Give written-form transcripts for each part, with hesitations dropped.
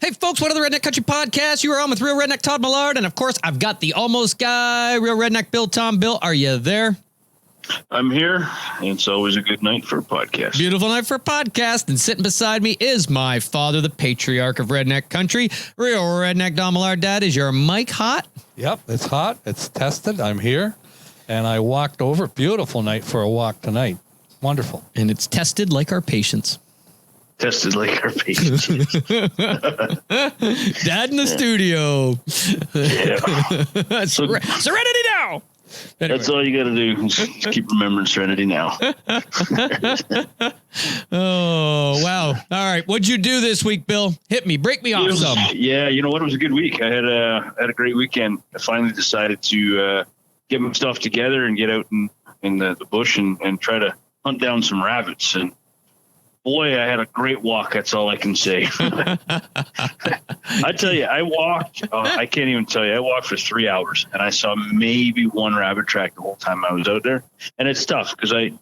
Hey, folks, what are the Redneck Country Podcast? You are on with Real Redneck Todd Millard. And, of course, I've got the almost guy, Real Redneck Bill, Tom. Bill, are you there? I'm here. It's always a good night for a podcast. Beautiful night for a podcast. And sitting beside me is my father, the patriarch of Redneck Country, Real Redneck Don Millard. Dad, is your mic hot? Yep, it's hot. It's tested. I'm here. And I walked over. Beautiful night for a walk tonight. Wonderful. And it's tested like our patience. Tested like our patience. Dad in the studio. Yeah. Serenity now. Anyway. That's all you got to do. Just keep remembering Serenity now. Oh, wow. All right. What'd you do this week, Bill? Hit me. Break me off some. Yeah, you know what? It was a good week. I had a great weekend. I finally decided to get my stuff together and get out in the bush and try to hunt down some rabbits. And boy, I had a great walk. That's all I can say. I tell you, I walked. I can't even tell you. I walked for 3 hours, and I saw maybe one rabbit track the whole time I was out there. And it's tough because I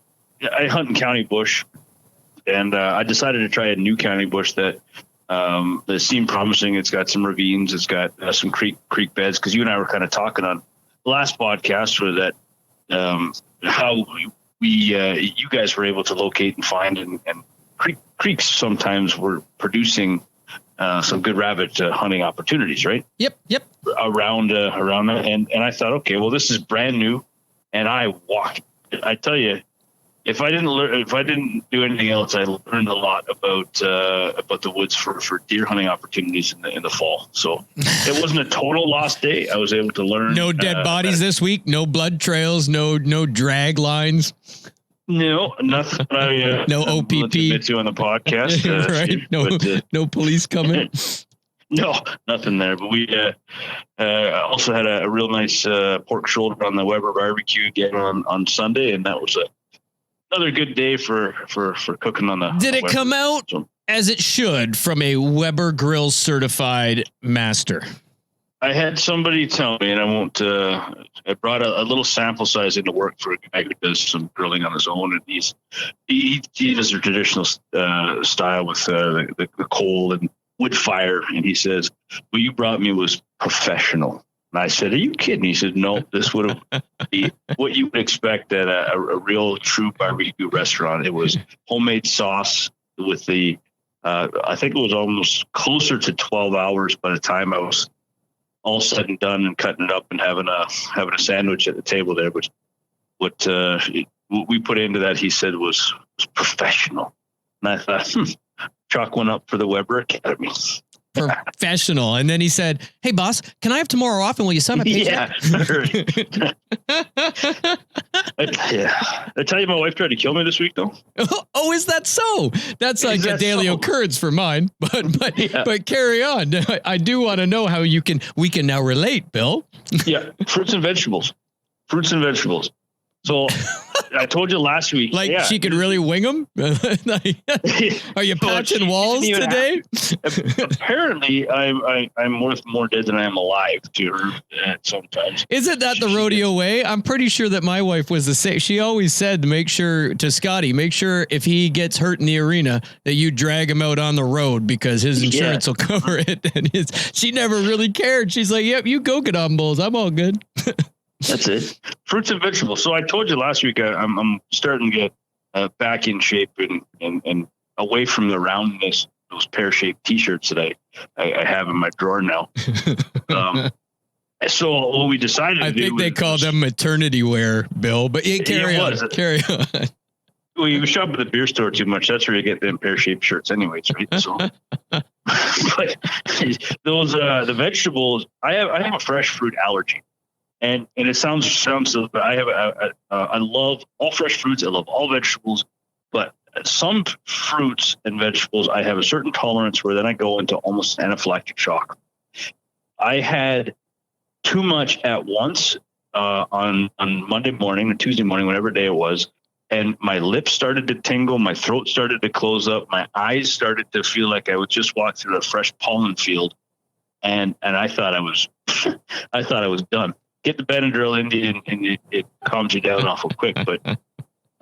hunt in county bush, and I decided to try a new county bush that seemed promising. It's got some ravines. It's got some creek beds. Because you and I were kind of talking on the last podcast for that how you guys were able to locate and find and creeks sometimes were producing some good rabbit hunting opportunities, right? Yep. Around that, and I thought, okay, well, this is brand new, and I walked. I tell you, if I didn't do anything else, I learned a lot about the woods for deer hunting opportunities in the fall. So it wasn't a total lost day. I was able to learn. No dead bodies this week. No blood trails. No drag lines. No, nothing. No OPP to on the podcast, right? No police coming. No, nothing there. But we also had a real nice pork shoulder on the Weber barbecue again on Sunday, and that was another good day for cooking on the. Did it Weber. come out as it should from a Weber Grill certified master? I had somebody tell me, and I won't. I brought a little sample size into work for a guy who does some grilling on his own, and he does a traditional style with the coal and wood fire. And he says, "What you brought me was professional." And I said, "Are you kidding?" He said, "No, this would be what you would expect at a real true barbecue restaurant. It was homemade sauce with the. I think it was almost closer to 12 hours by the time I was all said and done and cutting it up and having a sandwich at the table there, which what we put into that, he said was professional. And I thought, chalk one up for the Weber Academy. Professional. And then he said, "Hey boss, can I have tomorrow off and will you sign my paycheck?" Yeah. I tell you, my wife tried to kill me this week though. Oh, is that so? That's like a daily occurrence for mine, but carry on. I do want to know how we can now relate, Bill. Yeah. Fruits and vegetables. So I told you last week. She could really wing them? Are you patching walls today? Apparently, I'm worth more dead than I am alive to her sometimes. Isn't that the rodeo way? I'm pretty sure that my wife was the same. She always said to make sure if he gets hurt in the arena that you drag him out on the road because his insurance will cover it. And she never really cared. She's like, "Yep, you go get on bulls. I'm all good." That's it. Fruits and vegetables. So I told you last week I'm starting to get back in shape and away from the roundness, those pear-shaped T-shirts that I have in my drawer now. So what we decided to do, I think they call them maternity wear, Bill. But carry on. We shop at the beer store too much. That's where you get them pear-shaped shirts, anyways, right? So, but those the vegetables. I have a fresh fruit allergy. And it sounds silly, but I love all fresh fruits. I love all vegetables, but some fruits and vegetables, I have a certain tolerance where then I go into almost anaphylactic shock. I had too much at once on Monday morning or Tuesday morning, whatever day it was, and my lips started to tingle, my throat started to close up, my eyes started to feel like I would just walk through a fresh pollen field, and I thought I was done. Get the Benadryl in you and it calms you down awful quick. But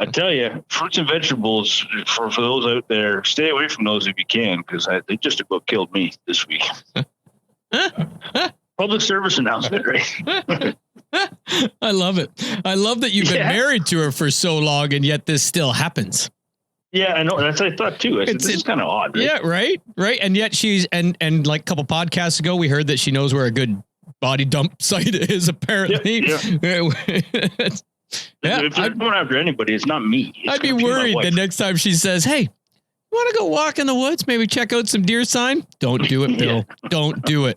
I tell you, fruits and vegetables for those out there, stay away from those if you can, because they just about killed me this week. Public service announcement, right? I love it. I love that you've been married to her for so long, and yet this still happens. Yeah, I know. That's what I thought too. I said, this is kind of odd. Right? Yeah, right. And yet she's and like a couple podcasts ago, we heard that she knows where a good body dump site is. Apparently, Yeah. Yeah, if they're going after anybody, it's not me. I'd be worried the next time she says, "Hey, you want to go walk in the woods? Maybe check out some deer sign." Don't do it, Bill. Don't do it.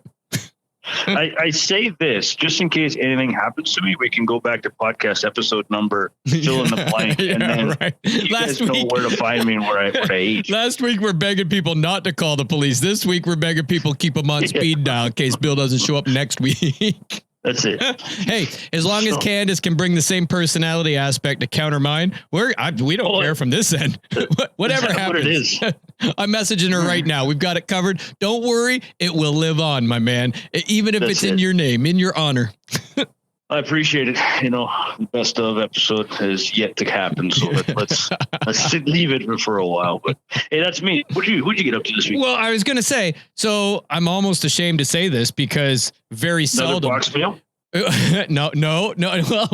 I say this just in case anything happens to me. We can go back to podcast episode number, fill in the blank, and then you guys know where to find me and where I ate. Last week we're begging people not to call the police. This week we're begging people keep them on speed dial in case Bill doesn't show up next week. That's it. Hey, as long as Candace can bring the same personality aspect to counter mine, we don't care from this end. Whatever happens. What it is. I'm messaging her right now. We've got it covered. Don't worry. It will live on, my man. Even if it's in your name, in your honor. I appreciate it. You know, the best of episode is yet to happen. So let's leave it for a while. But hey, that's me. What'd you get up to this week? Well, I was going to say, so I'm almost ashamed to say this because very seldom. Another box meal? No.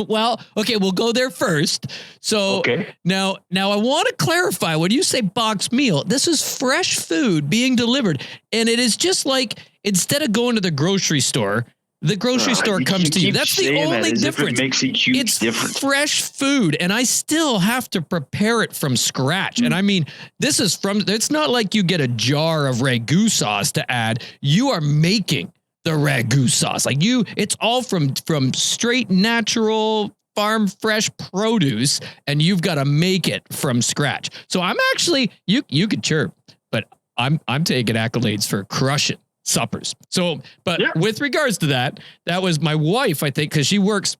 Well, okay, we'll go there first. So now I want to clarify, when you say box meal, this is fresh food being delivered. And it is just like, instead of going to the grocery store, the grocery store comes to you. That's the only difference. It makes a huge difference. Fresh food, and I still have to prepare it from scratch. And I mean, it's not like you get a jar of ragu sauce to add. You are making the ragu sauce. It's all from straight natural farm fresh produce, and you've got to make it from scratch. So I'm actually, you could chirp, but I'm taking accolades for crushing suppers. So, but with regards to that was my wife, I think, because she works,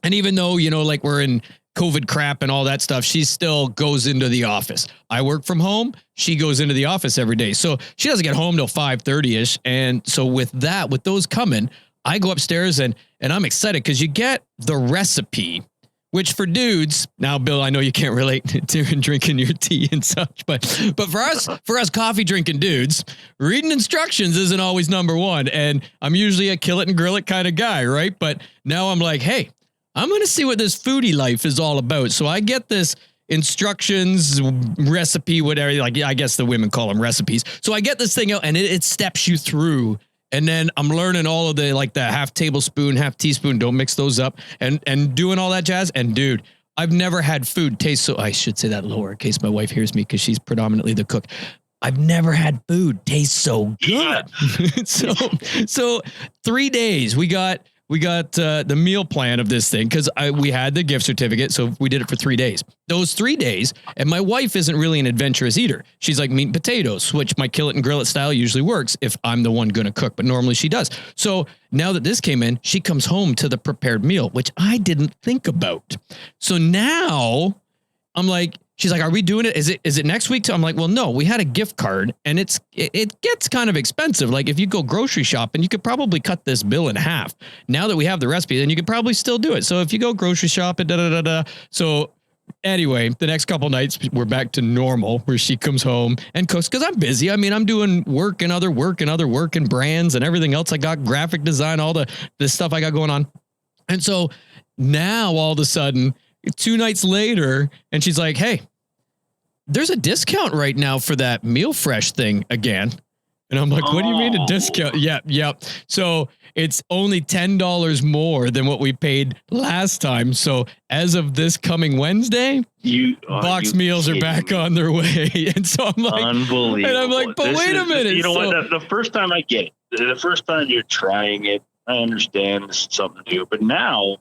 and even though, like we're in COVID crap and all that stuff, she still goes into the office. I work from home. She goes into the office every day. So she doesn't get home till 5:30ish. And so with those coming, I go upstairs and I'm excited because you get the recipe, which for dudes, now, Bill, I know you can't relate to drinking your tea and such, but for us coffee drinking dudes, reading instructions isn't always number one. And I'm usually a kill it and grill it kind of guy, right? But now I'm like, hey, I'm going to see what this foodie life is all about. So I get this instructions, recipe, whatever, I guess the women call them recipes. So I get this thing out and it steps you through. And then I'm learning all of the half tablespoon, half teaspoon, don't mix those up, and doing all that jazz. And dude, I've never had food taste so, I should say that lower in case my wife hears me because she's predominantly the cook. I've never had food taste so good. So 3 days we got the meal plan of this thing because we had the gift certificate, so we did it for 3 days. Those 3 days, and my wife isn't really an adventurous eater. She's like meat and potatoes, which my kill it and grill it style usually works if I'm the one going to cook, but normally she does. So now that this came in, she comes home to the prepared meal, which I didn't think about. So now I'm like, she's like, are we doing it? Is it next week? I'm like, well, no, we had a gift card and it gets kind of expensive. Like if you go grocery shopping, you could probably cut this bill in half. Now that we have the recipe, then you could probably still do it. So if you go grocery shopping, So anyway, the next couple nights we're back to normal where she comes home and cooks because I'm busy. I mean, I'm doing work and other work and brands and everything else. I got graphic design, all this stuff I got going on. And so now all of a sudden, 2 nights later, and she's like, hey, there's a discount right now for that meal fresh thing again. And I'm like, what do you mean a discount? Yep. So it's only $10 more than what we paid last time. So as of this coming Wednesday, box meals are back on their way. And so I'm like, unbelievable. And I'm like, but wait a minute. You know what? The first time I get it, the first time you're trying it, I understand this is something new, but now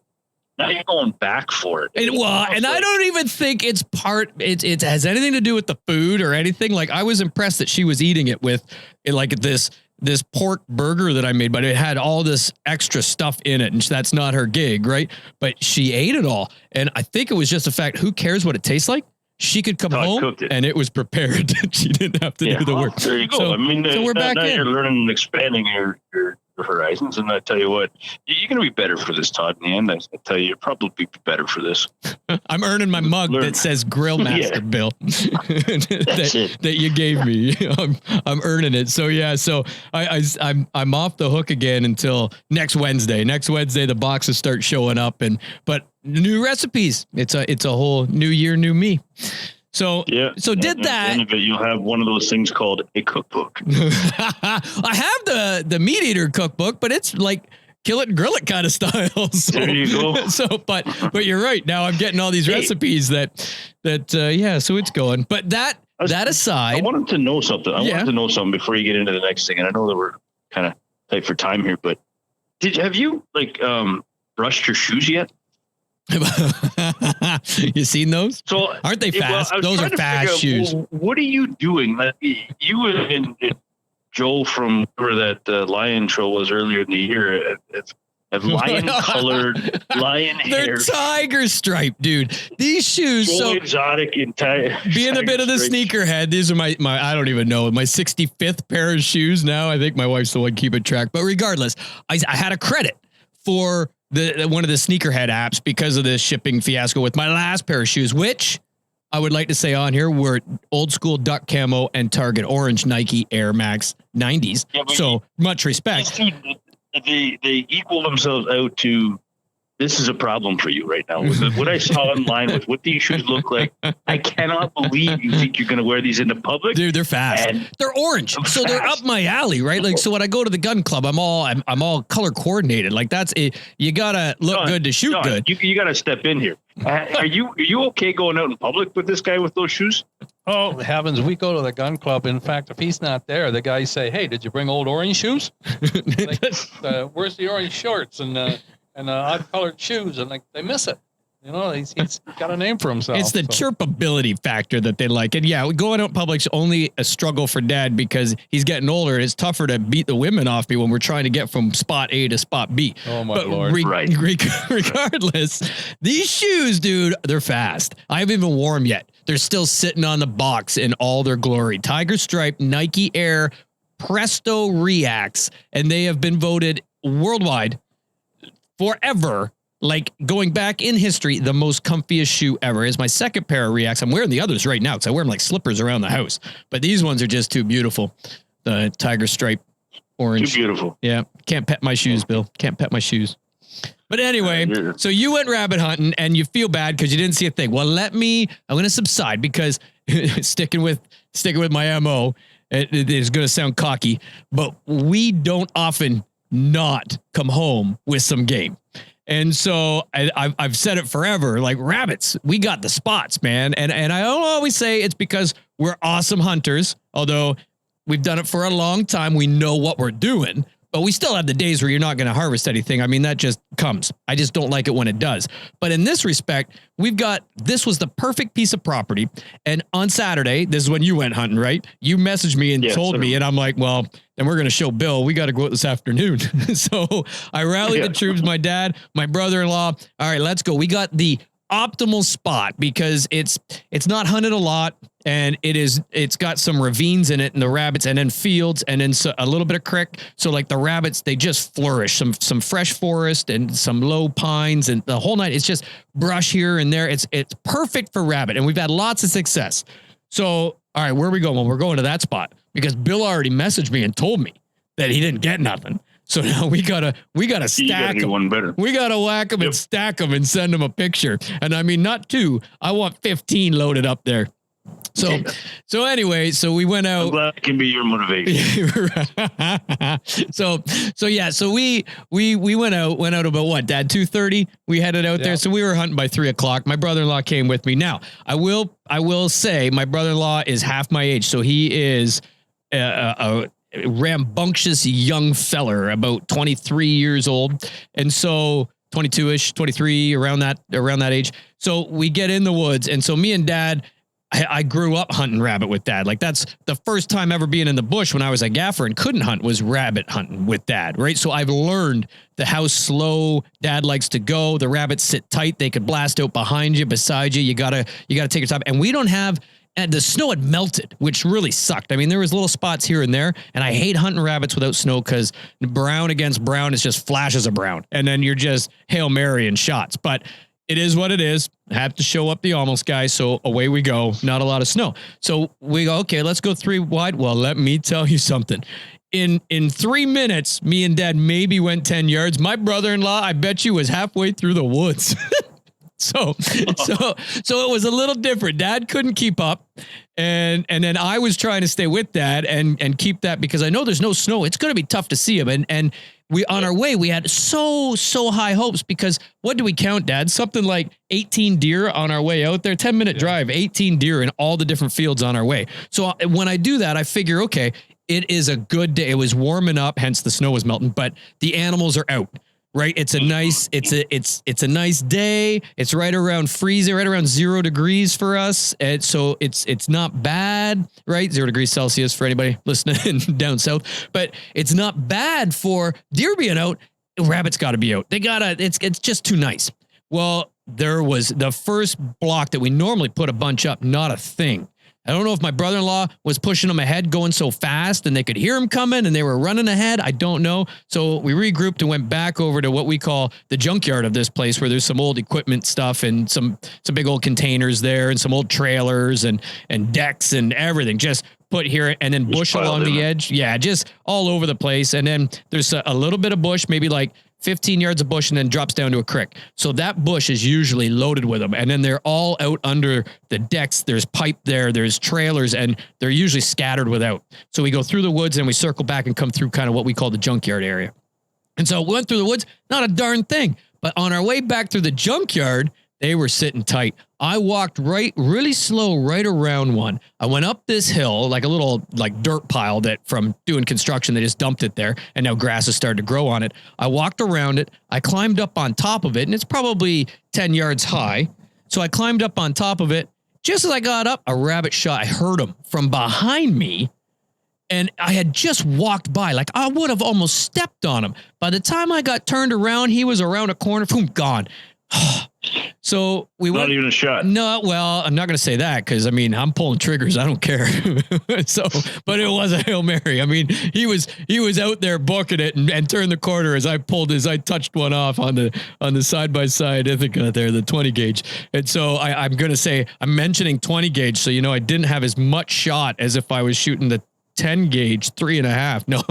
you're going back for it. And I don't even think it has anything to do with the food or anything. Like I was impressed that she was eating it with this pork burger that I made, but it had all this extra stuff in it. And that's not her gig. Right. But she ate it all. And I think it was just the fact, who cares what it tastes like? She could come home and it was prepared. She didn't have to do the work. There you go. So, I mean, so we're back now in. You're learning and expanding your your horizons. And I tell you what, you're going to be better for this, Todd. In the end, I tell you, you're probably be better for this. I'm earning my mug that says Grill Master Bill that you gave me. I'm earning it. So yeah, so I'm off the hook again until next Wednesday. Next Wednesday, the boxes start showing up, but new recipes. It's a whole new year, new me. So yeah. So did that. At the end of it, you'll have one of those things called a cookbook. I have the meat eater cookbook, but it's like kill it and grill it kind of style. So, there you go. So, but you're right. Now I'm getting all these recipes that so it's going. But that aside, I wanted to know something. I wanted to know something before you get into the next thing. And I know that we're kind of tight for time here, but have you brushed your shoes yet? You seen those? So aren't they fast? Those are fast shoes. What are you doing? Like, you and Joel from where that Lion show was earlier in the year have lion-colored, lion hair. They're tiger stripe, dude. These shoes, so exotic and being a bit of the sneakerhead, these are my I don't even know, my 65th pair of shoes now. I think my wife's the one keeping track. But regardless, I had a credit for one of the sneakerhead apps because of the shipping fiasco with my last pair of shoes, which I would like to say on here were old school duck camo and Target orange Nike Air Max 90s. Yeah, so much respect. They equal themselves out to, this is a problem for you right now. With what I saw online with what these shoes look like, I cannot believe you think you're going to wear these into public. Dude, they're fast. And they're orange. So they're up my alley, right? Like, so when I go to the gun club, I'm all color coordinated. Like that's it. You got to look good to shoot good. You got to step in here. Are you okay going out in public with this guy with those shoes? Oh, heavens. We go to the gun club. In fact, if he's not there, the guys say, hey, did you bring old orange shoes? Where's the orange shorts and odd colored shoes? And they miss it. You know, he's got a name for himself. It's the chirpability factor that they like. And yeah, going out in public's only a struggle for Dad because he's getting older. It's tougher to beat the women off me when we're trying to get from spot A to spot B. Oh my Lord. Regardless, these shoes, dude, they're fast. I haven't even worn them yet. They're still sitting on the box in all their glory. Tiger Stripe, Nike Air, Presto Reacts, and they have been voted worldwide forever, like going back in history, the most comfiest shoe ever. Is my second pair of Reacts. I'm wearing the others right now because I wear them like slippers around the house. But these ones are just too beautiful. The Tiger Stripe orange. Too beautiful. Yeah. Can't pet my shoes, Bill. Can't pet my shoes. But anyway, so you went rabbit hunting and you feel bad because you didn't see a thing. Well, I'm going to subside because sticking with my MO, it is going to sound cocky, but we don't often not come home with some game. And so I've said it forever, like rabbits, we got the spots, man. And I don't always say it's because we're awesome hunters, although we've done it for a long time. We know what we're doing, but we still have the days where you're not going to harvest anything. I mean, that just comes. I just don't like it when it does. But in this respect, this was the perfect piece of property. And on Saturday, this is when you went hunting, right? You messaged me and told me, and I'm like, well, then we're going to show Bill. We got to go out this afternoon. So I rallied the troops, my dad, my brother-in-law. All right, let's go. We got the optimal spot because it's not hunted a lot. And it's got some ravines in it and the rabbits and then fields and then a little bit of creek. So like the rabbits, they just flourish, some fresh forest and some low pines and the whole night. It's just brush here and there. It's perfect for rabbit. And we've had lots of success. So, all right, where are we going? Well, we're going to that spot because Bill already messaged me and told me that he didn't get nothing. So now we gotta stack them. One better. We gotta whack them and stack them and send them a picture. And I mean, not 2, I want 15 loaded up there. So anyway, so we went out. I'm glad it can be your motivation. So we went out about what, Dad, 2:30. We headed out there. So we were hunting by 3:00. My brother-in-law came with me. Now I will say my brother-in-law is half my age. So he is a rambunctious young feller, about 23 years old. And so 22-ish, 23, around that age. So we get in the woods. And so me and Dad, I grew up hunting rabbit with Dad. Like that's the first time ever being in the bush when I was a gaffer and couldn't hunt was rabbit hunting with Dad. Right. So I've learned how slow Dad likes to go. The rabbits sit tight. They could blast out behind you, beside you. You gotta take your time. And we don't have and the snow had melted, which really sucked. I mean, there was little spots here and there, and I hate hunting rabbits without snow because brown against brown is just flashes of brown, and then you're just Hail Mary and shots. But it is what it is. I have to show up the almost guy, so away we go. Not a lot of snow. So we go, okay, let's go 3 wide. Well, let me tell you something. In 3 minutes, me and Dad maybe went 10 yards. My brother-in-law, I bet you, was halfway through the woods. So it was a little different. Dad couldn't keep up. And then I was trying to stay with Dad and keep that because I know there's no snow. It's going to be tough to see him. And we, on our way, we had so high hopes because what do we count, Dad? Something like 18 deer on our way out there, 10-minute drive, 18 deer in all the different fields on our way. So when I do that, I figure, okay, it is a good day. It was warming up, hence the snow was melting, but the animals are out. Right. It's a nice nice day. It's right around freezing, right around 0 degrees for us. And so it's not bad, right? 0 degrees Celsius for anybody listening down south, but it's not bad for deer being out. Rabbits got to be out. It's just too nice. Well, there was the first block that we normally put a bunch up, not a thing. I don't know if my brother-in-law was pushing them ahead going so fast and they could hear him coming and they were running ahead. I don't know. So we regrouped and went back over to what we call the junkyard of this place where there's some old equipment stuff and some big old containers there and some old trailers and decks and everything just put here and then bush along the edge. Yeah, just all over the place. And then there's a little bit of bush, maybe like 15 yards of bush and then drops down to a creek. So that bush is usually loaded with them. And then they're all out under the decks. There's pipe there, there's trailers, and they're usually scattered without. So we go through the woods and we circle back and come through kind of what we call the junkyard area. And so we went through the woods, not a darn thing. But on our way back through the junkyard, they were sitting tight. I walked really slow right around one. I went up this hill, like a little dirt pile that from doing construction, they just dumped it there. And now grass has started to grow on it. I walked around it. I climbed up on top of it and it's probably 10 yards high. So I climbed up on top of it. Just as I got up, a rabbit shot. I heard him from behind me. And I had just walked by, like I would have almost stepped on him. By the time I got turned around, he was around a corner, boom, gone. So we went. Not even a shot. No, well, I'm not going to say that because I mean I'm pulling triggers. I don't care. So, but it was a Hail Mary. I mean he was out there booking it and turned the corner as I touched one off on the side by side. I think there the 20 gauge. And so I'm going to say I'm mentioning 20 gauge. So I didn't have as much shot as if I was shooting the 10 gauge 3.5. No,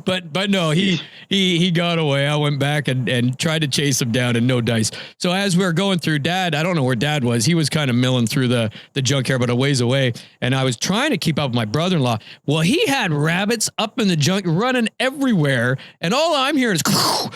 but no, he got away. I went back and tried to chase him down and no dice. So as we were going through, Dad, I don't know where Dad was. He was kind of milling through the junkyard, but a ways away. And I was trying to keep up with my brother-in-law. Well, he had rabbits up in the junk running everywhere. And all I'm hearing is going on.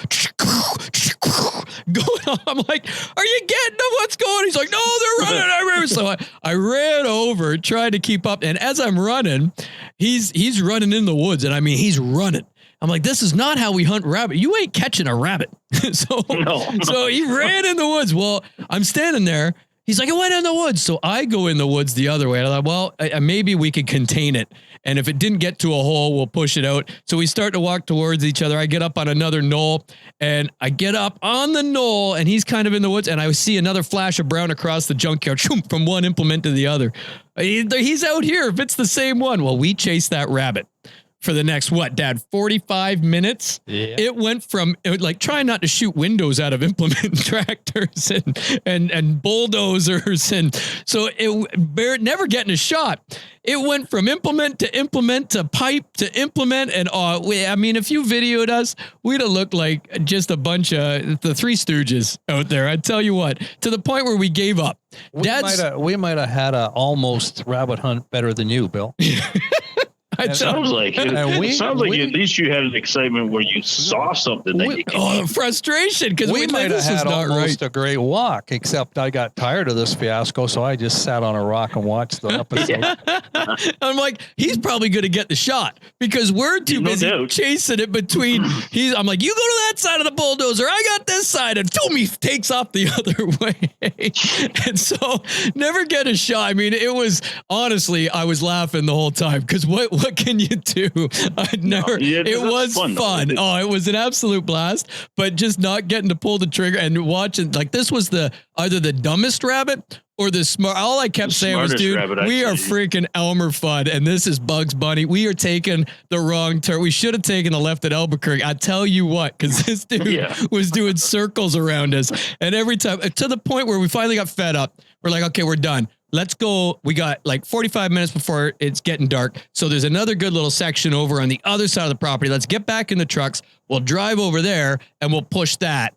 I'm like, are you getting them? What's going on? He's like, no, they're running everywhere. So I ran over, tried to keep up. And as I'm running, he's running in the woods. And I mean, he's running. I'm like, this is not how we hunt rabbit. You ain't catching a rabbit. So he ran in the woods. Well, I'm standing there. He's like, it went in the woods. So I go in the woods the other way. And I'm like, well, maybe we could contain it. And if it didn't get to a hole, we'll push it out. So we start to walk towards each other. I get up on another knoll and I get up on the knoll and he's kind of in the woods and I see another flash of brown across the junkyard from one implement to the other. He's out here if it's the same one. Well, we chased that rabbit for the next, what, Dad, 45 minutes? Yeah. It went from like trying not to shoot windows out of implement tractors and bulldozers. And so never getting a shot. It went from implement to pipe to implement. And I mean, if you videoed us, we'd have looked like just a bunch of the Three Stooges out there. I tell you what, to the point where we gave up. We might have had a almost rabbit hunt better than you, Bill. It sounds like at least you had an excitement where you saw something that you could. Frustration because we might have had almost a great walk, except I got tired of this fiasco, so I just sat on a rock and watched the episode. I'm like, he's probably going to get the shot because we're too busy chasing it between. I'm like, you go to that side of the bulldozer, I got this side, and he takes off the other way, and so never get a shot. I mean, it was honestly, I was laughing the whole time because what can you do? It was fun. Oh, it was an absolute blast, but just not getting to pull the trigger and watching, like this was either the dumbest rabbit or the smart. All I kept saying was, dude, we are freaking Elmer Fudd, and this is Bugs Bunny. We are taking the wrong turn. We should have taken the left at Albuquerque. I tell you what, because this dude was doing circles around us, and every time to the point where we finally got fed up. We're like, okay, we're done. Let's go. We got like 45 minutes before it's getting dark. So there's another good little section over on the other side of the property. Let's get back in the trucks. We'll drive over there and we'll push that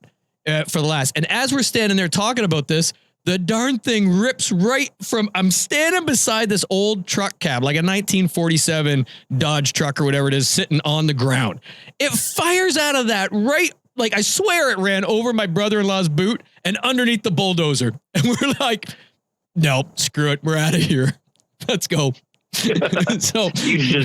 for the last. And as we're standing there talking about this, the darn thing rips right from, I'm standing beside this old truck cab, like a 1947 Dodge truck or whatever it is, sitting on the ground. It fires out of that right. Like, I swear it ran over my brother-in-law's boot and underneath the bulldozer. And we're like, nope, screw it. We're out of here. Let's go. So you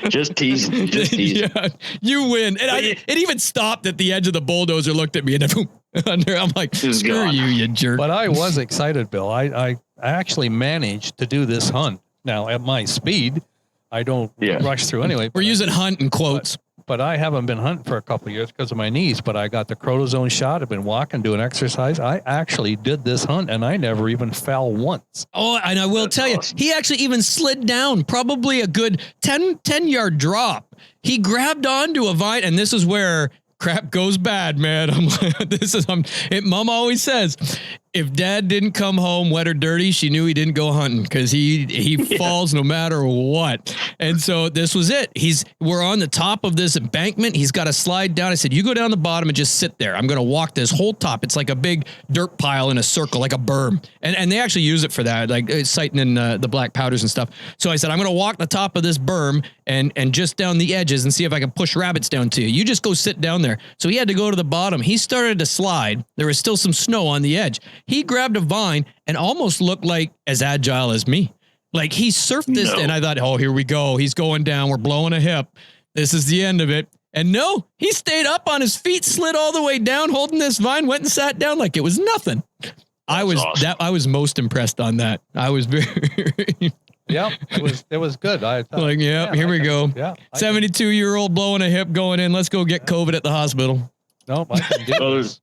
just tease. Yeah, you win. And it even stopped at the edge of the bulldozer, looked at me, and then under. I'm like, screw you jerk. But I was excited, Bill. I actually managed to do this hunt. Now, at my speed, I don't rush through anyway. We're using hunt in quotes. But I haven't been hunting for a couple of years because of my knees, but I got the cortisone shot. I've been walking, doing exercise. I actually did this hunt and I never even fell once. Oh, and I will tell you, he actually even slid down probably a good 10-yard drop. He grabbed onto a vine, and this is where crap goes bad, man. I'm like, Mom always says, if Dad didn't come home wet or dirty, she knew he didn't go hunting, because he falls no matter what. And so this was it. We're on the top of this embankment. He's got to slide down. I said, you go down the bottom and just sit there. I'm going to walk this whole top. It's like a big dirt pile in a circle, like a berm. And they actually use it for that, like sighting in the black powders and stuff. So I said, I'm going to walk the top of this berm and just down the edges and see if I can push rabbits down to you. You just go sit down there. So he had to go to the bottom. He started to slide. There was still some snow on the edge. He grabbed a vine and almost looked like as agile as me. Like, he surfed this, and I thought, oh, here we go. He's going down. We're blowing a hip. This is the end of it. And no, he stayed up on his feet, slid all the way down, holding this vine, went and sat down like it was nothing. I was most impressed on that. I was very Yeah, it was good. I thought, like, here we go. Yeah, 72-year-old blowing a hip going in. Let's go get COVID at the hospital. No, I can do there's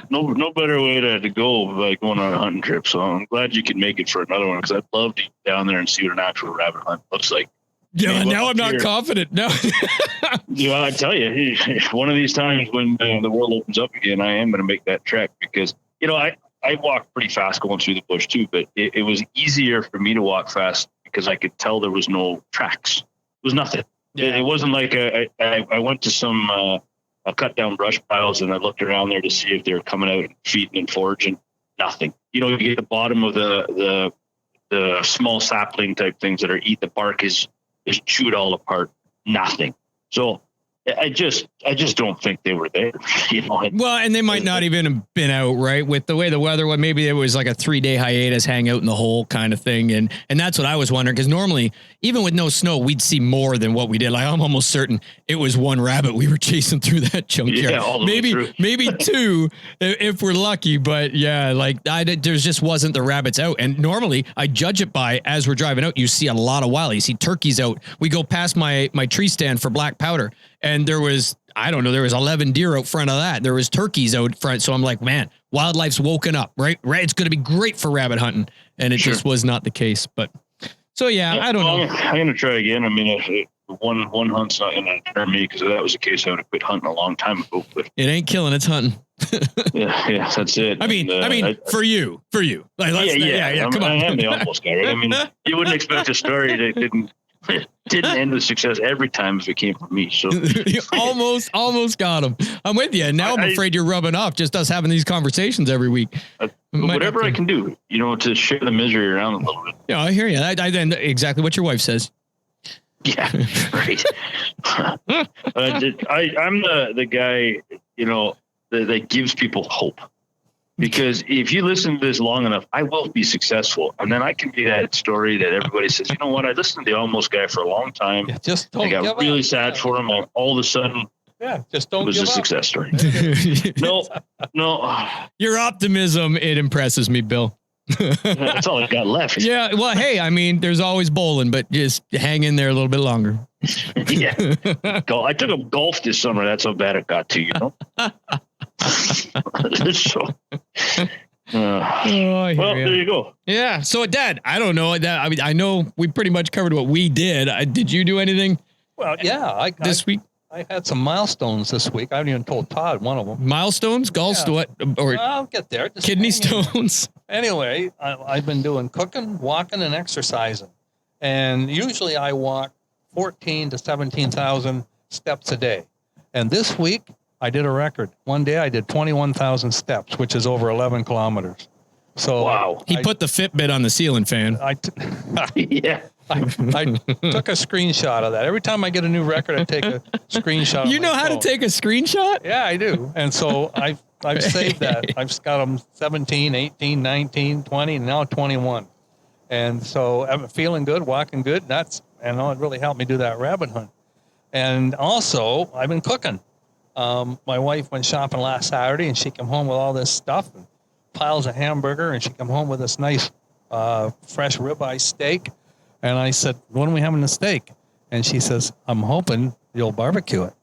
no better way to go by going on a hunting trip. So I'm glad you could make it for another one, because I'd love to get down there and see what an actual rabbit hunt looks like. Yeah, now I'm not confident. No. Yeah, I tell you, one of these times when the world opens up again, I am going to make that trek, because, I walk pretty fast going through the bush too, but it was easier for me to walk fast because I could tell there was no tracks. It was nothing. Yeah. It wasn't like I went to some cut down brush piles and I looked around there to see if they were coming out and feeding and foraging. Nothing. You get the bottom of the small sapling type things that are eat the bark is chewed all apart. Nothing. So I just don't think they were there. Well, and they might not even have been out, right? With the way the weather was, maybe it was like a 3-day hiatus, hang out in the hole kind of thing. And that's what I was wondering, because normally, even with no snow, we'd see more than what we did. Like, I'm almost certain it was one rabbit we were chasing through that junkyard. Yeah, maybe two if we're lucky. But yeah, like there's just wasn't the rabbits out. And normally I judge it by, as we're driving out, you see a lot of wild. You see turkeys out. We go past my tree stand for black powder, and there was 11 deer out front of that. There was turkeys out front. So I'm like, man, wildlife's woken up, right? It's going to be great for rabbit hunting. And it just was not the case. But so, I don't know. I'm going to try again. I mean, one hunt's not going to turn me, because if that was the case, I would have quit hunting a long time ago. But it ain't killing, it's hunting. yeah, that's it. I mean, for you. Like, come on. I am the almost guy, right? I mean, you wouldn't expect a story that didn't end with success every time if it came from me. So you almost got him. I'm with you. And now I'm afraid you're rubbing off just us having these conversations every week. Whatever I can do, to share the misery around a little bit. Yeah, I hear you. I then exactly what your wife says. Yeah, right. I'm the guy, that gives people hope. Because if you listen to this long enough, I will be successful. And then I can be that story that everybody says, you know what, I listened to the almost guy for a long time. Just don't I got really sad for him. And all of a sudden, just don't. It was a success story. No. Your optimism, it impresses me, Bill. That's all I got left. Yeah. Well, hey, I mean, there's always bowling, but just hang in there a little bit longer. Yeah. I took up golf this summer. That's how bad it got to, so, I hear Well, ya. there you go. Yeah. So, Dad, I don't know that. I mean, I know we pretty much covered what we did. Did you do anything Well, yeah, this week? I had some milestones this week. I haven't even told Todd one of them. Milestones, Yeah. or I'll get there. Just kidney hang in there. stones? Anyway, I've been doing cooking, walking, and exercising. And usually I walk 14 to 17,000 steps a day. And this week I did a record. One day I did 21,000 steps, which is over 11 kilometers. So Wow. He put the Fitbit on the ceiling fan. Yeah. I took a screenshot of that. Every time I get a new record, I take a screenshot. You of know my how to phone. take a screenshot? Yeah, I do. And so I've saved that. I've got them 17, 18, 19, 20, and now 21. And so I'm feeling good, walking good. It really helped me do that rabbit hunt. And also, I've been cooking. My wife went shopping last Saturday, and she came home with all this stuff and piles of hamburger, and she came home with this nice fresh ribeye steak. And I said, when are we having the steak? And she says, I'm hoping you'll barbecue it.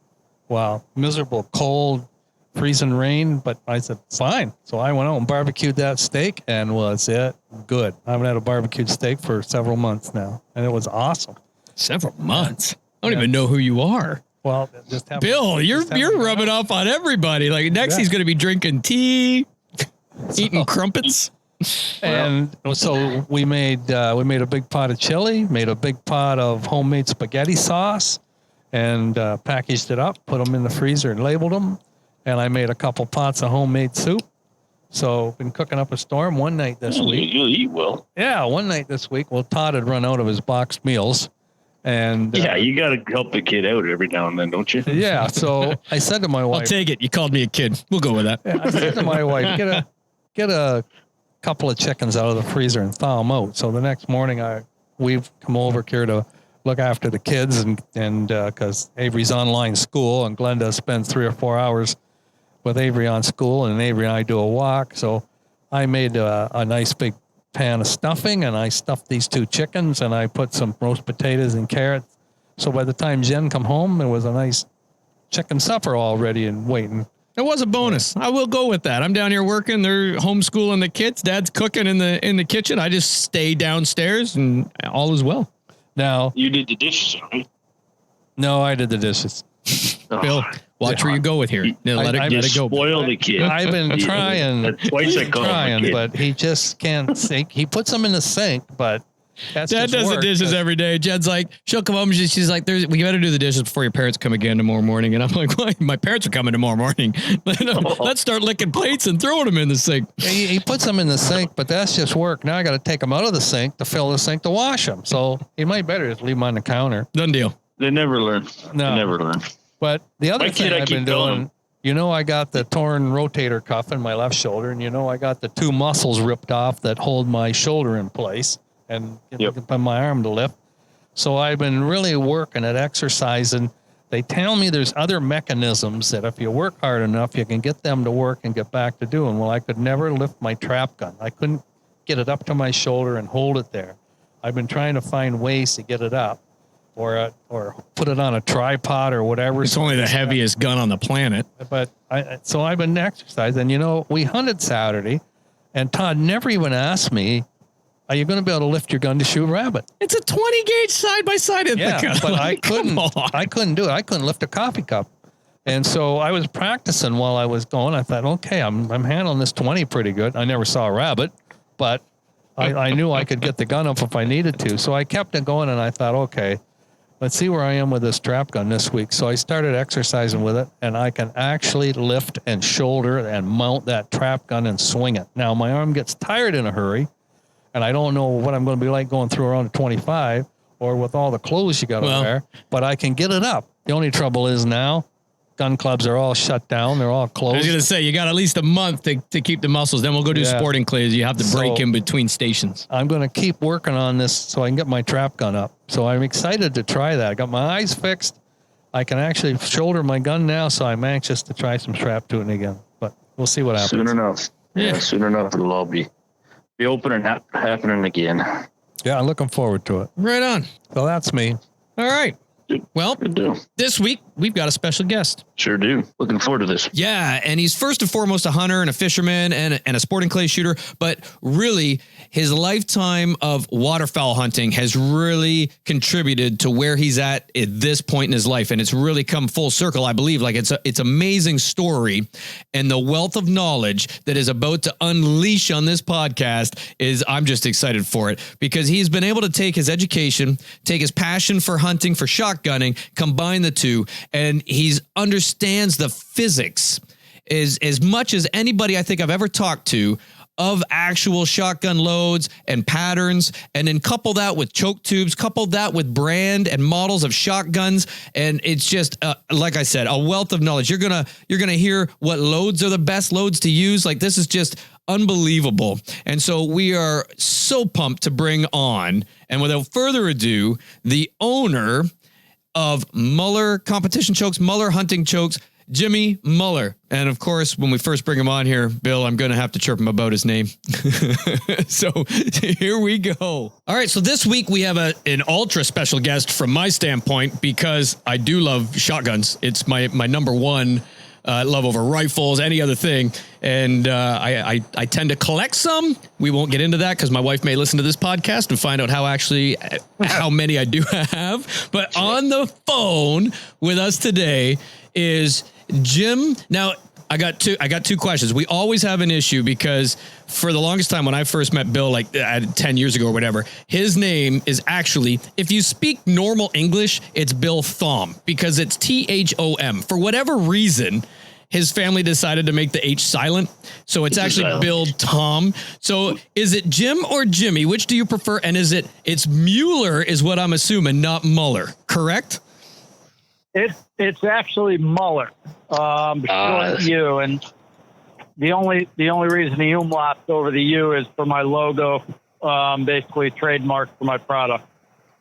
Well, miserable, cold, freezing rain, but I said, fine. So I went out and barbecued that steak, and was it good? I haven't had a barbecued steak for several months now, and it was awesome. Several months. I don't even know who you are. Well, just have Bill, you're rubbing off on everybody. Like next, he's going to be drinking tea, eating crumpets. And so we made a big pot of chili, made a big pot of homemade spaghetti sauce, and packaged it up, put them in the freezer and labeled them. And I made a couple pots of homemade soup. So been cooking up a storm one night this week. You'll eat well. Yeah, one night this week. Well, Todd had run out of his boxed meals. And Yeah, you got to help the kid out every now and then, don't you? yeah, so I said to my I'll wife, take it. You called me a kid. We'll go with that. I said to my wife, get a couple of chickens out of the freezer and thaw them out. So the next morning, we've come over here to look after the kids, and because Avery's online school, and Glenda spends 3 or 4 hours with Avery on school, and Avery and I do a walk. So I made a nice big pan of stuffing, and I stuffed these 2 chickens, and I put some roast potatoes and carrots. So by the time Jen come home, there was a nice chicken supper all ready and waiting. It was a bonus. I will go with that. I'm down here working. They're homeschooling the kids. Dad's cooking in the kitchen. I just stay downstairs, and all is well. Now, You did the dishes, right? no, I did the dishes. Bill, watch where you go with here. No, let it go. Spoil the kid. I've been trying, Twice I call him a kid. but he just can't sink. He puts them in the sink, but that's Dad just does work. the dishes every day. Jed's like, she'll come home. She's like, we got to do the dishes before your parents come again tomorrow morning. And I'm like, why? My parents are coming tomorrow morning. Let's start licking plates and throwing them in the sink. He puts them in the sink, but that's just work. Now I got to take them out of the sink to fill the sink to wash them. So he might better just leave them on the counter. Done deal. They never learn. No. They never learn. But the other My thing kid, I I've been keep telling doing, him. you know, I got the torn rotator cuff in my left shoulder, and you know, I got the 2 muscles ripped off that hold my shoulder in place and my arm to lift. So I've been really working at exercising. They tell me there's other mechanisms that if you work hard enough, you can get them to work and get back to doing. Well, I could never lift my trap gun. I couldn't get it up to my shoulder and hold it there. I've been trying to find ways to get it up or put it on a tripod or whatever. It's only the heaviest gun on the planet. But so I've been exercising. You know, we hunted Saturday, and Todd never even asked me, are you going to be able to lift your gun to shoot rabbit? It's a 20 gauge side by side. Yeah, but I couldn't do it. I couldn't lift a coffee cup. And so I was practicing while I was going. I thought, okay, I'm handling this 20 pretty good. I never saw a rabbit, but I knew I could get the gun up if I needed to. So I kept it going, and I thought, okay, let's see where I am with this trap gun this week. So I started exercising with it, and I can actually lift and shoulder and mount that trap gun and swing it. Now, my arm gets tired in a hurry, and I don't know what I'm going to be like going through around 25 or with all the clothes you got to wear, but I can get it up. The only trouble is now gun clubs are all shut down. They're all closed. I was going to say, you got at least a month to keep the muscles. Then we'll go do sporting clays. You have to break in between stations. I'm going to keep working on this so I can get my trap gun up. So I'm excited to try that. I got my eyes fixed. I can actually shoulder my gun now, so I'm anxious to try some trap tuning again. But we'll see what happens. Soon enough. Yeah, soon enough it'll all be open and happening again. Yeah, I'm looking forward to it. Right on. So that's me. All right. Well, this week we've got a special guest. Sure do. Looking forward to this. Yeah, and he's first and foremost a hunter and a fisherman and a sporting clay shooter, but really his lifetime of waterfowl hunting has really contributed to where he's at this point in his life, and it's really come full circle, I believe. Like it's amazing story, and the wealth of knowledge that is about to unleash on this podcast I'm just excited for it, because he's been able to take his education, take his passion for hunting, for shotgunning, combine the two, and he's understands the physics as much as anybody I think I've ever talked to of actual shotgun loads and patterns, and then couple that with choke tubes, couple that with brand and models of shotguns, and it's just like I said, a wealth of knowledge. You're gonna hear what loads are the best loads to use. Like, this is just unbelievable. And so we are so pumped to bring on, and without further ado, the owner of Mulle Competition Chokes, Mulle Hunting Chokes, Jimmy Mulle. And of course, when we first bring him on here, Bill, I'm going to have to chirp him about his name. So here we go. All right. So this week we have an ultra special guest from my standpoint, because I do love shotguns. It's my number one love over rifles, any other thing. And I tend to collect some. We won't get into that because my wife may listen to this podcast and find out how many I do have. But on the phone with us today is Jim. Now, I got two questions. We always have an issue because for the longest time when I first met Bill, like 10 years ago or whatever, his name is actually, if you speak normal English, it's Bill Thom, because it's Thom. For whatever reason, his family decided to make the H silent. So it's actually Bill Thom. So is it Jim or Jimmy? Which do you prefer? And it's Muller is what I'm assuming, not Muller, correct? It's actually Muller, short U, and the only reason the umlaut over the U is for my logo, basically trademark for my product.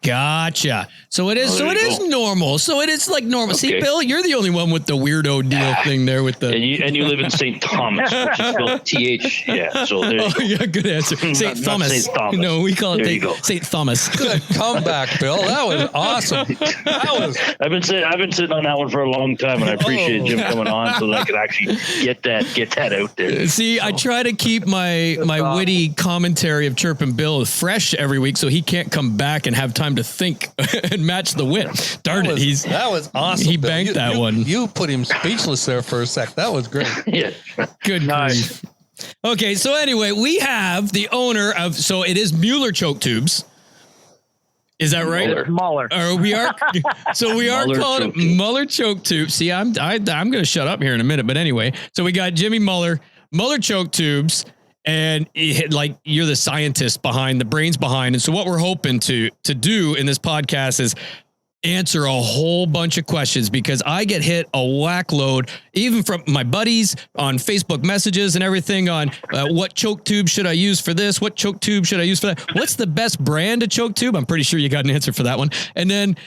Gotcha. So it is. So it is normal. So it is like normal. Okay. See, Bill, you're the only one with the weirdo deal thing there with the. And you live in St. Thomas, which is spelled TH. Yeah. So there you go. Yeah, good answer. St. Thomas. St. Thomas. No, we call it St. Thomas. Good comeback, Bill. That was awesome. I've been sitting on that one for a long time, and I appreciate Jim coming on so that I could actually get that out there. See, I try to keep my witty commentary of Chirpin' Bill fresh every week, so he can't come back and have time to think and match the wit. Darn it, that was awesome. He banked that one. You put him speechless there for a sec. That was great. Yeah. Good grief. Okay, so anyway, we have the owner of, so it is Muller Choke Tubes. Is that right? Muller. Or we are calling it Muller Choke Tubes. See, I'm going to shut up here in a minute, but anyway, so we got Jimmy Muller Choke Tubes. And like, you're the scientist behind, the brains behind. And so what we're hoping to do in this podcast is answer a whole bunch of questions, because I get hit a whack load, even from my buddies on Facebook messages and everything, on what choke tube should I use for this? What choke tube should I use for that? What's the best brand of choke tube? I'm pretty sure you got an answer for that one. And then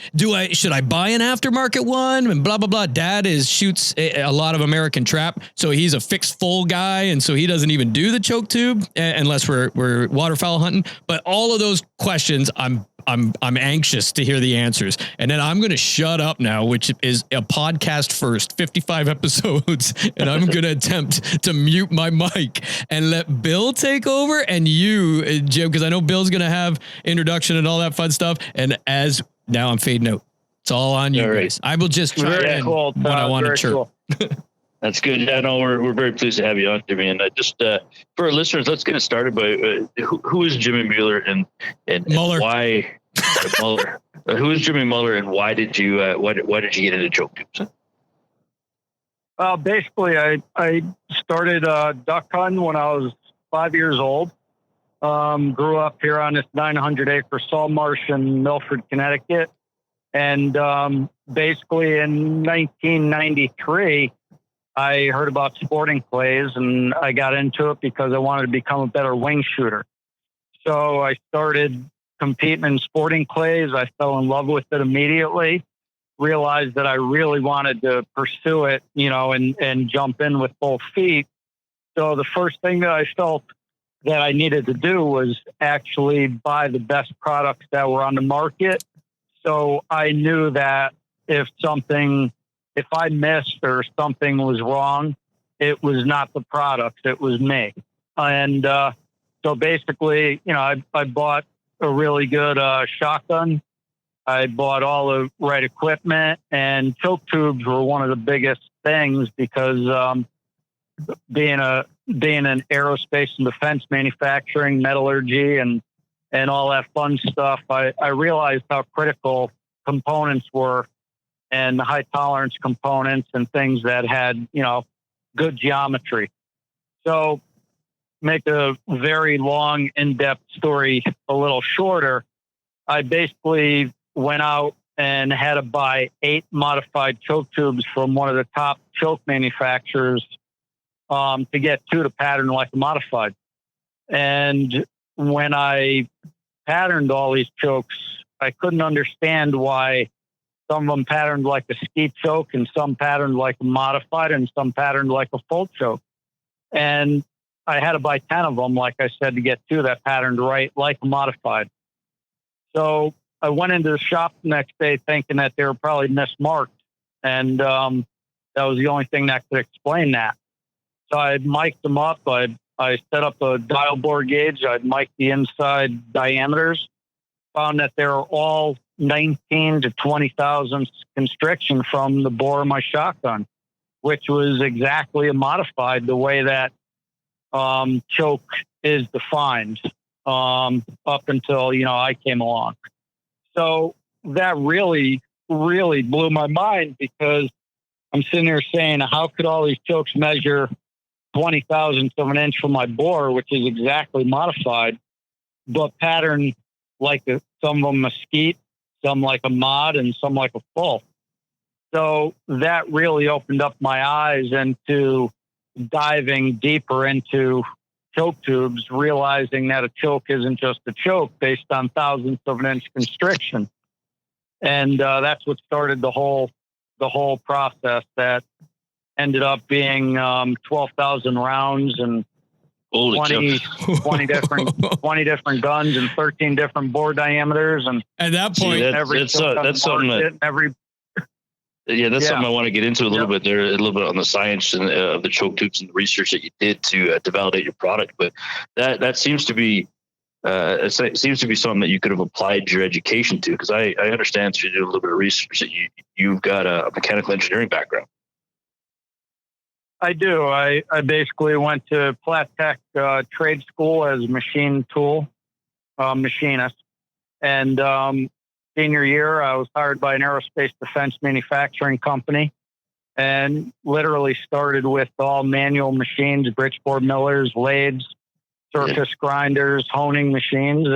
should I buy an aftermarket one? And blah, blah, blah. Dad shoots a lot of American trap. So he's a fixed full guy. And so he doesn't even do the choke tube unless we're waterfowl hunting. But all of those questions, I'm anxious to hear the answers. And then I'm going to shut up now, which is a podcast first, 55 episodes. And I'm going to attempt to mute my mic and let Bill take over, and you, Jim, because I know Bill's going to have introduction and all that fun stuff. And now I'm fading out. It's all on you guys. I will just try when I want to chirp. Cool. That's good. Yeah, no, we're very pleased to have you on, Jimmy. And just for our listeners, let's get it started by who is Jimmy Muller and why Muller? Who is Jimmy Muller, and why did you get into choke tubes? Basically, I started duck hunting when I was 5 years old. Grew up here on this 900-acre salt marsh in Milford, Connecticut, and basically in 1993. I heard about sporting clays, and I got into it because I wanted to become a better wing shooter. So I started competing in sporting clays. I fell in love with it immediately, realized that I really wanted to pursue it, and jump in with both feet. So the first thing that I felt that I needed to do was actually buy the best products that were on the market. So I knew that if I missed or something was wrong, it was not the product, it was me. And so basically, I bought a really good shotgun. I bought all the right equipment, and choke tubes were one of the biggest things because being in aerospace and defense manufacturing, metallurgy, and all that fun stuff, I realized how critical components were, and the high tolerance components and things that had, good geometry. So make a very long, in-depth story a little shorter. I basically went out and had to buy 8 modified choke tubes from one of the top choke manufacturers to get 2 to pattern like a modified. And when I patterned all these chokes, I couldn't understand why some of them patterned like a ski choke and some patterned like a modified and some patterned like a full choke. And I had to buy 10 of them, like I said, to get 2 that patterned right like a modified. So I went into the shop the next day thinking that they were probably mismarked. And that was the only thing that could explain that. So I mic'd them up. I set up a dial bore gauge. I'd mic the inside diameters, found that they were all 19 to 20 thousandths constriction from the bore of my shotgun, which was exactly a modified the way that choke is defined up until, I came along. So that really, really blew my mind, because I'm sitting there saying, how could all these chokes measure 20 thousandths of an inch from my bore, which is exactly modified, but pattern like some of them mesquite, some like a mod, and some like a full. So that really opened up my eyes into diving deeper into choke tubes, realizing that a choke isn't just a choke based on thousandths of an inch constriction. And that's what started the whole process that ended up being 12,000 rounds and 20 different guns and 13 different bore diameters. And at that point, that's something that's something I want to get into a little bit there, a little bit on the science and of the choke tubes and the research that you did to validate your product. But that seems to be something that you could have applied your education to, because I understand through doing a little bit of research that you've got a mechanical engineering background. I do. I basically went to Platt Tech trade school as a machine tool machinist. And senior year, I was hired by an aerospace defense manufacturing company, and literally started with all manual machines, bridgeboard millers, lathes, surface grinders, honing machines,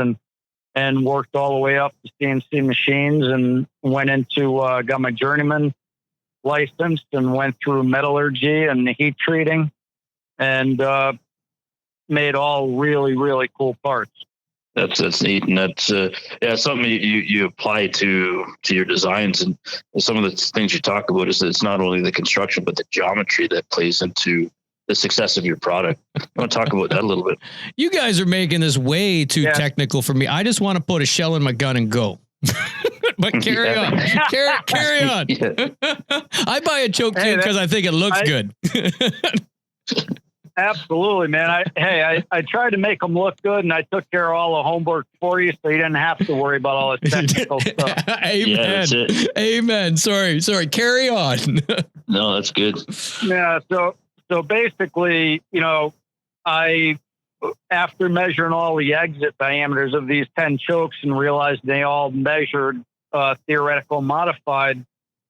and worked all the way up to CNC machines, and went into, got my journeyman licensed and went through metallurgy and heat treating, and made all really, really cool parts. That's neat, and that's something you apply to your designs. And some of the things you talk about is that it's not only the construction but the geometry that plays into the success of your product. I want to talk about that a little bit. You guys are making this way too technical for me. I just want to put a shell in my gun and go. But carry on. Carry on. I buy a choke tube because I think it looks good. Absolutely, man. I tried to make them look good, and I took care of all the homework for you, so you didn't have to worry about all the technical stuff. Amen. Yeah, that's it. Amen. Sorry. Carry on. No, that's good. Yeah. So basically, after measuring all the exit diameters of these 10 chokes and realized they all measured theoretical modified,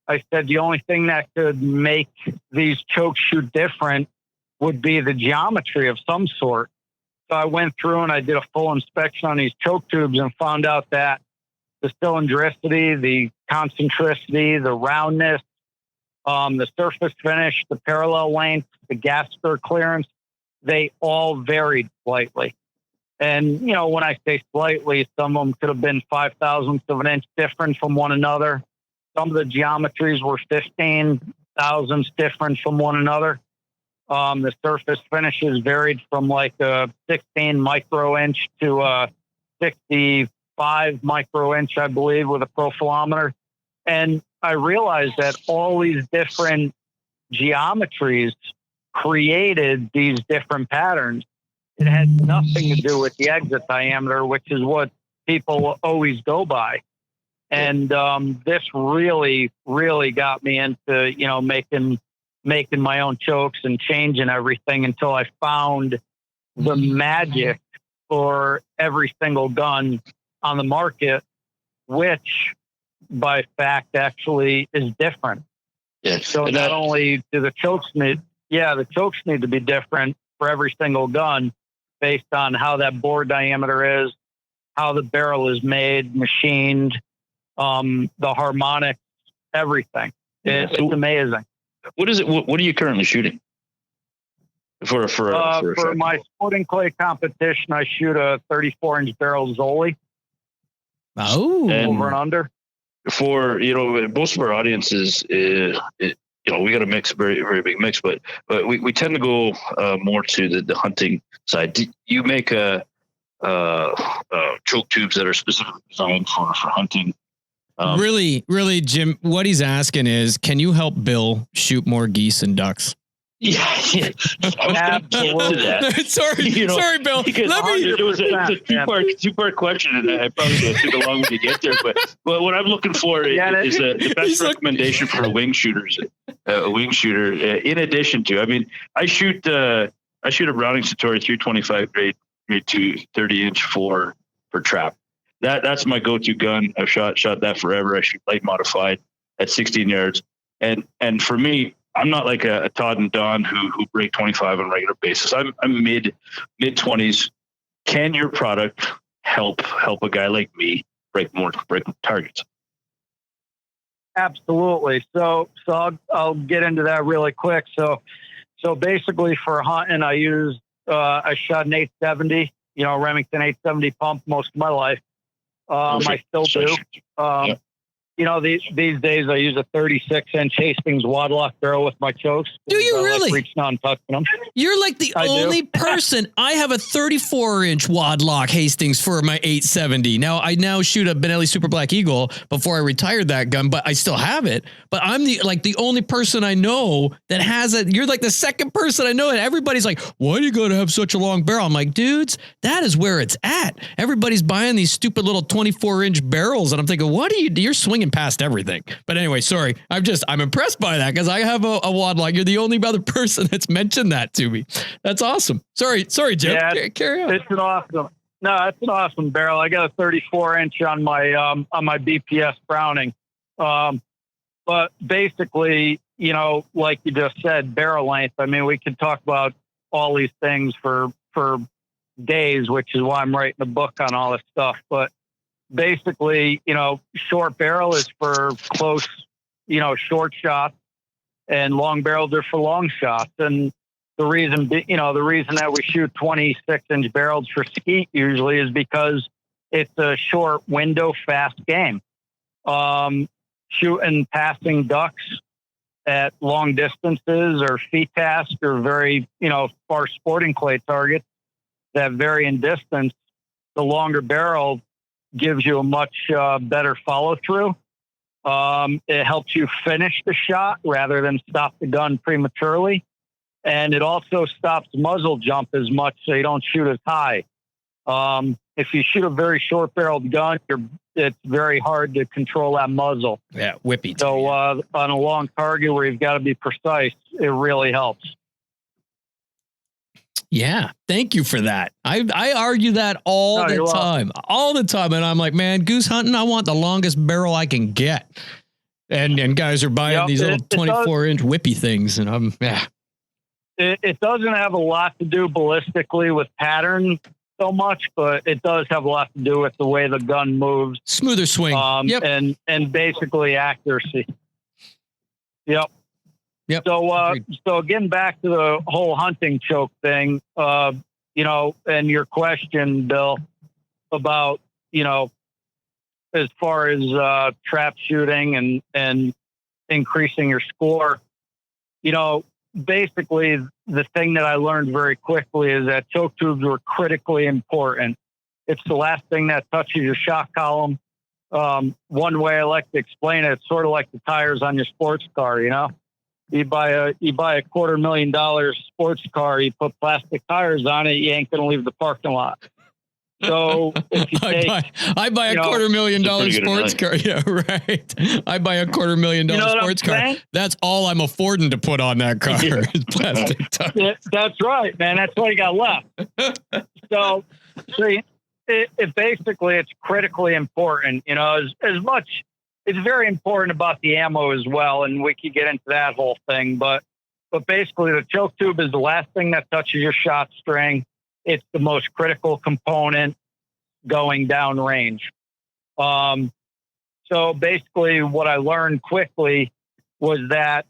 I said the only thing that could make these chokes shoot different would be the geometry of some sort. So I went through and I did a full inspection on these choke tubes and found out that the cylindricity, the concentricity, the roundness, the surface finish, the parallel length, the gas stir clearance, they all varied slightly. And, when I say slightly, some of them could have been 5 thousandths of an inch different from one another. Some of the geometries were 15 thousandths different from one another. The surface finishes varied from like a 16 micro inch to a 65 micro inch, I believe, with a profilometer. And I realized that all these different geometries created these different patterns. It had nothing to do with the exit diameter, which is what people always go by. And this really, really got me into, you know, making my own chokes and changing everything until I found the magic for every single gun on the market, which by fact actually is different. Yeah. So not only do the chokes need to be different for every single gun based on how that bore diameter is, how the barrel is made, machined, the harmonics, everything. It's amazing. What is it? What are you currently shooting? For my sporting clay competition, I shoot a 34-inch barrel Zoli. Oh, over and under. For, you know, most of our audiences, you know, we got a mix, very, very big mix, but we tend to go more to the hunting side. Do you make choke tubes that are specifically designed for hunting? Really, Jim, what he's asking is, can you help Bill shoot more geese and ducks? Yeah. I was Absolutely. get to that. Sorry, Bill. It was a two-part question, and I probably took a long way to get there. But what I'm looking for is the best recommendation for a wing shooter. In addition to, I mean, I shoot a Browning Satori 325 grade 2 30-inch for trap. That's my go-to gun. I've shot that forever. I shoot light modified at 16 yards, and for me, I'm not like a Todd and Don who break 25 on a regular basis. I'm mid 20s. Can your product help a guy like me break more targets? Absolutely. So I'll get into that really quick. So basically for hunting, I shot an 870, you know, Remington 870 pump most of my life. I still do. You know, these days I use a 36-inch Hastings Wadlock barrel with my chokes. Do you really? Like reaching out and touching them. You're like the only person. I have a 34-inch Wadlock Hastings for my 870. Now I shoot a Benelli Super Black Eagle before I retired that gun, but I still have it. But I'm the only person I know that has it. You're like the second person I know, and everybody's like, "Why do you got to have such a long barrel?" I'm like, dudes, that is where it's at. Everybody's buying these stupid little 24-inch barrels, and I'm thinking, what are you? You're swinging past everything. But anyway, sorry. I'm impressed by that because I have a Wadlock. You're the only other person that's mentioned that to me. That's awesome. Sorry, Jim. Yeah, carry on. It's an awesome barrel. I got a 34-inch on my BPS Browning. But basically, you know, like you just said, barrel length. I mean, we could talk about all these things for days, which is why I'm writing a book on all this stuff. But basically, you know, short barrel is for close, you know, short shots, and long barrels are for long shots. And the reason that we shoot 26-inch barrels for skeet usually is because it's a short window, fast game. Shooting passing ducks at long distances or feet task or very, you know, far sporting clay targets that vary in distance, the longer barrel gives you a much better follow through. It helps you finish the shot rather than stop the gun prematurely. And it also stops muzzle jump as much, so you don't shoot as high. If you shoot a very short barreled gun, it's very hard to control that muzzle. Yeah, whippy. So on a long target where you've got to be precise, it really helps. Yeah, thank you for that. I argue that all the time. And I'm like, man, goose hunting, I want the longest barrel I can get. And guys are buying these little 24-inch whippy things. And it doesn't have a lot to do ballistically with pattern so much, but it does have a lot to do with the way the gun moves. Smoother swing. And basically accuracy. Yep. So getting back to the whole hunting choke thing, you know, and your question, Bill, about, you know, as far as trap shooting and increasing your score, you know, basically the thing that I learned very quickly is that choke tubes were critically important. It's the last thing that touches your shot column. One way I like to explain it, it's sort of like the tires on your sports car, you know? You buy a $250,000 sports car, you put plastic tires on it, you ain't going to leave the parking lot. So if you take, I buy a $250,000 sports car. Yeah, right. I buy a $250,000 sports car. That's all I'm affording to put on that car is plastic tires. Yeah, that's right, man. That's what you got left. So it basically, it's critically important, you know, as much. It's very important about the ammo as well, and we could get into that whole thing. But basically, the choke tube is the last thing that touches your shot string. It's the most critical component going down range. So basically, what I learned quickly was that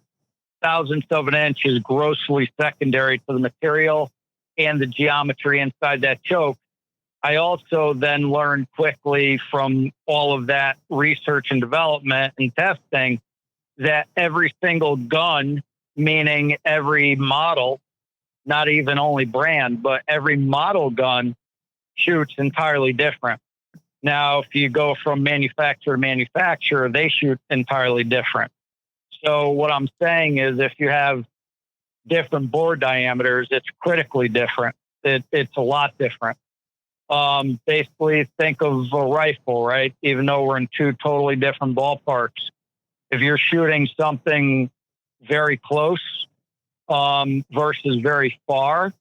thousandths of an inch is grossly secondary to the material and the geometry inside that choke. I also then learned quickly from all of that research and development and testing that every single gun, meaning every model, not even only brand, but every model gun shoots entirely different. Now, if you go from manufacturer to manufacturer, they shoot entirely different. So what I'm saying is if you have different bore diameters, it's critically different. It's a lot different. Basically think of a rifle, right? Even though we're in two totally different ballparks, if you're shooting something very close, versus very far,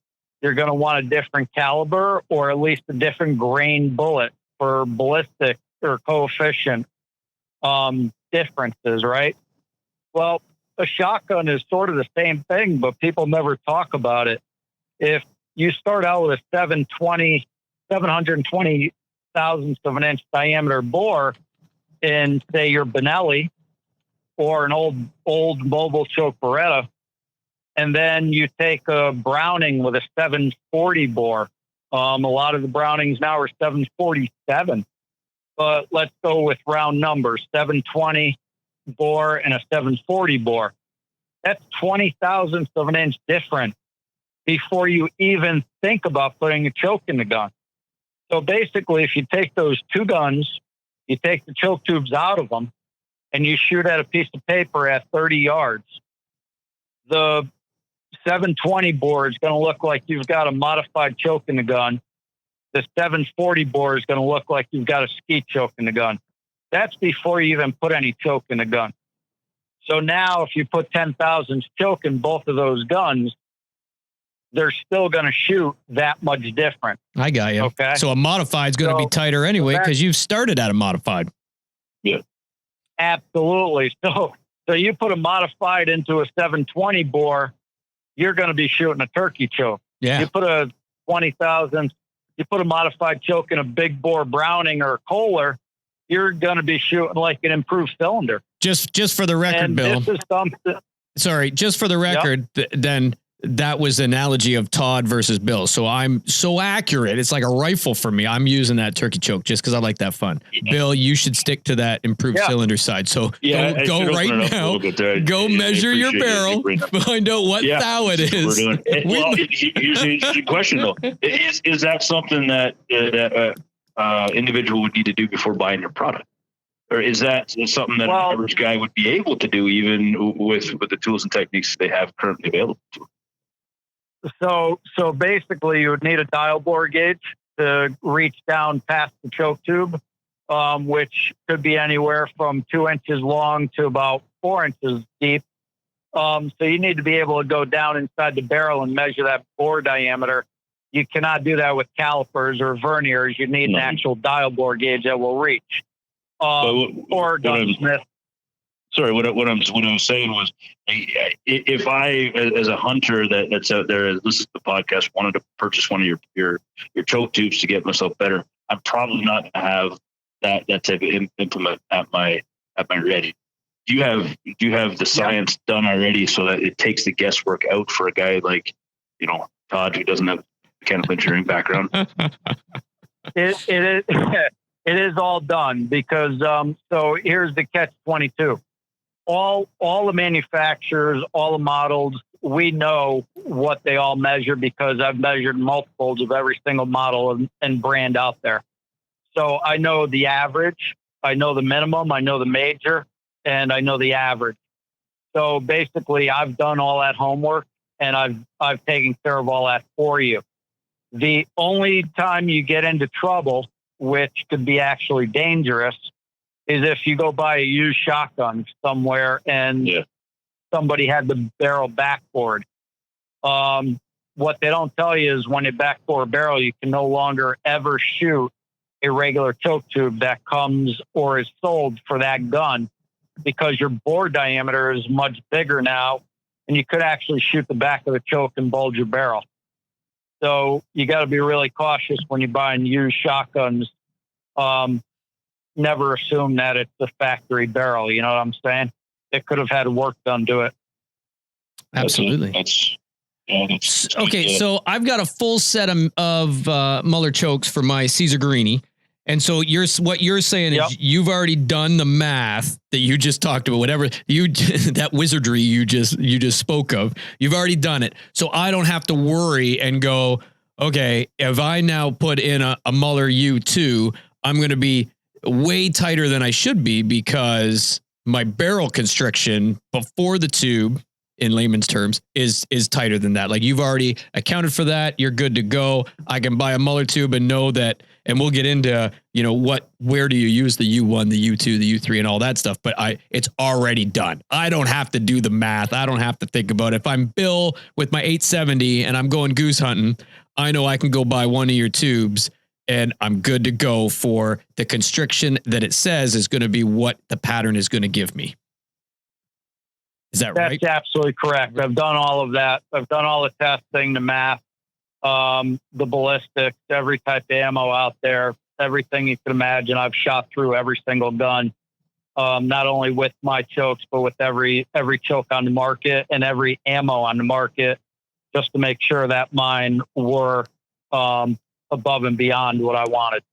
you're going to want a different caliber or at least a different grain bullet for ballistic or coefficient, differences, right? Well, a shotgun is sort of the same thing, but people never talk about it. If you start out with a 720 thousandths of an inch diameter bore in, say, your Benelli or an old mobile choke Beretta, and then you take a Browning with a 740 bore. A lot of the Brownings now are 747, but let's go with round numbers, 720 bore and a 740 bore. That's 20 thousandths of an inch different before you even think about putting a choke in the gun. So basically, if you take those two guns, you take the choke tubes out of them, and you shoot at a piece of paper at 30 yards, the 720 bore is going to look like you've got a modified choke in the gun. The 740 bore is going to look like you've got a skeet choke in the gun. That's before you even put any choke in the gun. So now if you put 10,000 choke in both of those guns, they're still going to shoot that much different. I got you. Okay. So a modified is going to be tighter anyway because you've started at a modified. Yeah. Absolutely. So you put a modified into a 720 bore, you're going to be shooting a turkey choke. Yeah. You put a 20,000, you put a modified choke in a big bore Browning or a Kohler, you're going to be shooting like an improved cylinder. Just for the record, and Bill. This is something. Sorry, just for the record, then that was the analogy of Todd versus Bill. So I'm so accurate. It's like a rifle for me. I'm using that turkey choke just because I like that fun. Yeah. Bill, you should stick to that improved cylinder side. So go right now. Go measure your barrel. Find out what thou it is. We're doing. Well, here's the question though: is that something that individual would need to do before buying your product? Or is that something that an average guy would be able to do even with the tools and techniques they have currently available to them? So basically you would need a dial bore gauge to reach down past the choke tube, which could be anywhere from 2 inches long to about 4 inches deep. So you need to be able to go down inside the barrel and measure that bore diameter. You cannot do that with calipers or verniers. You need an actual dial bore gauge that will reach. Or gunsmith. Sorry, what I'm saying was, if I, as a hunter that's out there, listens to the podcast, wanted to purchase one of your choke tubes to get myself better, I'm probably not going to have that type of implement at my ready. Do you have the science done already so that it takes the guesswork out for a guy like, Todd, who doesn't have mechanical engineering background? It is all done because so here's the catch-22. All the manufacturers, all the models, we know what they all measure because I've measured multiples of every single model and brand out there. So I know the average I know the minimum, I know the major, and I know the average. So basically, I've done all that homework, and I've taken care of all that for you. The only time you get into trouble, which could be actually dangerous, is if you go buy a used shotgun somewhere and somebody had the barrel backboard. What they don't tell you is when you backbore a barrel, you can no longer ever shoot a regular choke tube that comes or is sold for that gun, because your bore diameter is much bigger now, and you could actually shoot the back of the choke and bulge your barrel. So you got to be really cautious when you're buying used shotguns. Never assume that it's the factory barrel. You know what I'm saying? It could have had work done to it. Absolutely. Okay, so I've got a full set of Muller chokes for my Caesar Guarini. And so what you're saying is you've already done the math that you just talked about, whatever that wizardry you just spoke of. You've already done it. So I don't have to worry and go, okay, if I now put in a Muller U2, I'm going to be way tighter than I should be because my barrel constriction before the tube, in layman's terms, is tighter than that. Like, you've already accounted for that. You're good to go. I can buy a Muller tube and know that, and we'll get into, where do you use the U1, the U2, the U3 and all that stuff. But it's already done. I don't have to do the math. I don't have to think about it. If I'm Bill with my 870 and I'm going goose hunting, I know I can go buy one of your tubes and I'm good to go for the constriction that it says is going to be what the pattern is going to give me. Is that right? That's absolutely correct. I've done all of that. I've done all the testing, the math, the ballistics, every type of ammo out there, everything you can imagine. I've shot through every single gun, not only with my chokes, but with every choke on the market and every ammo on the market, just to make sure that mine were above and beyond what I wanted.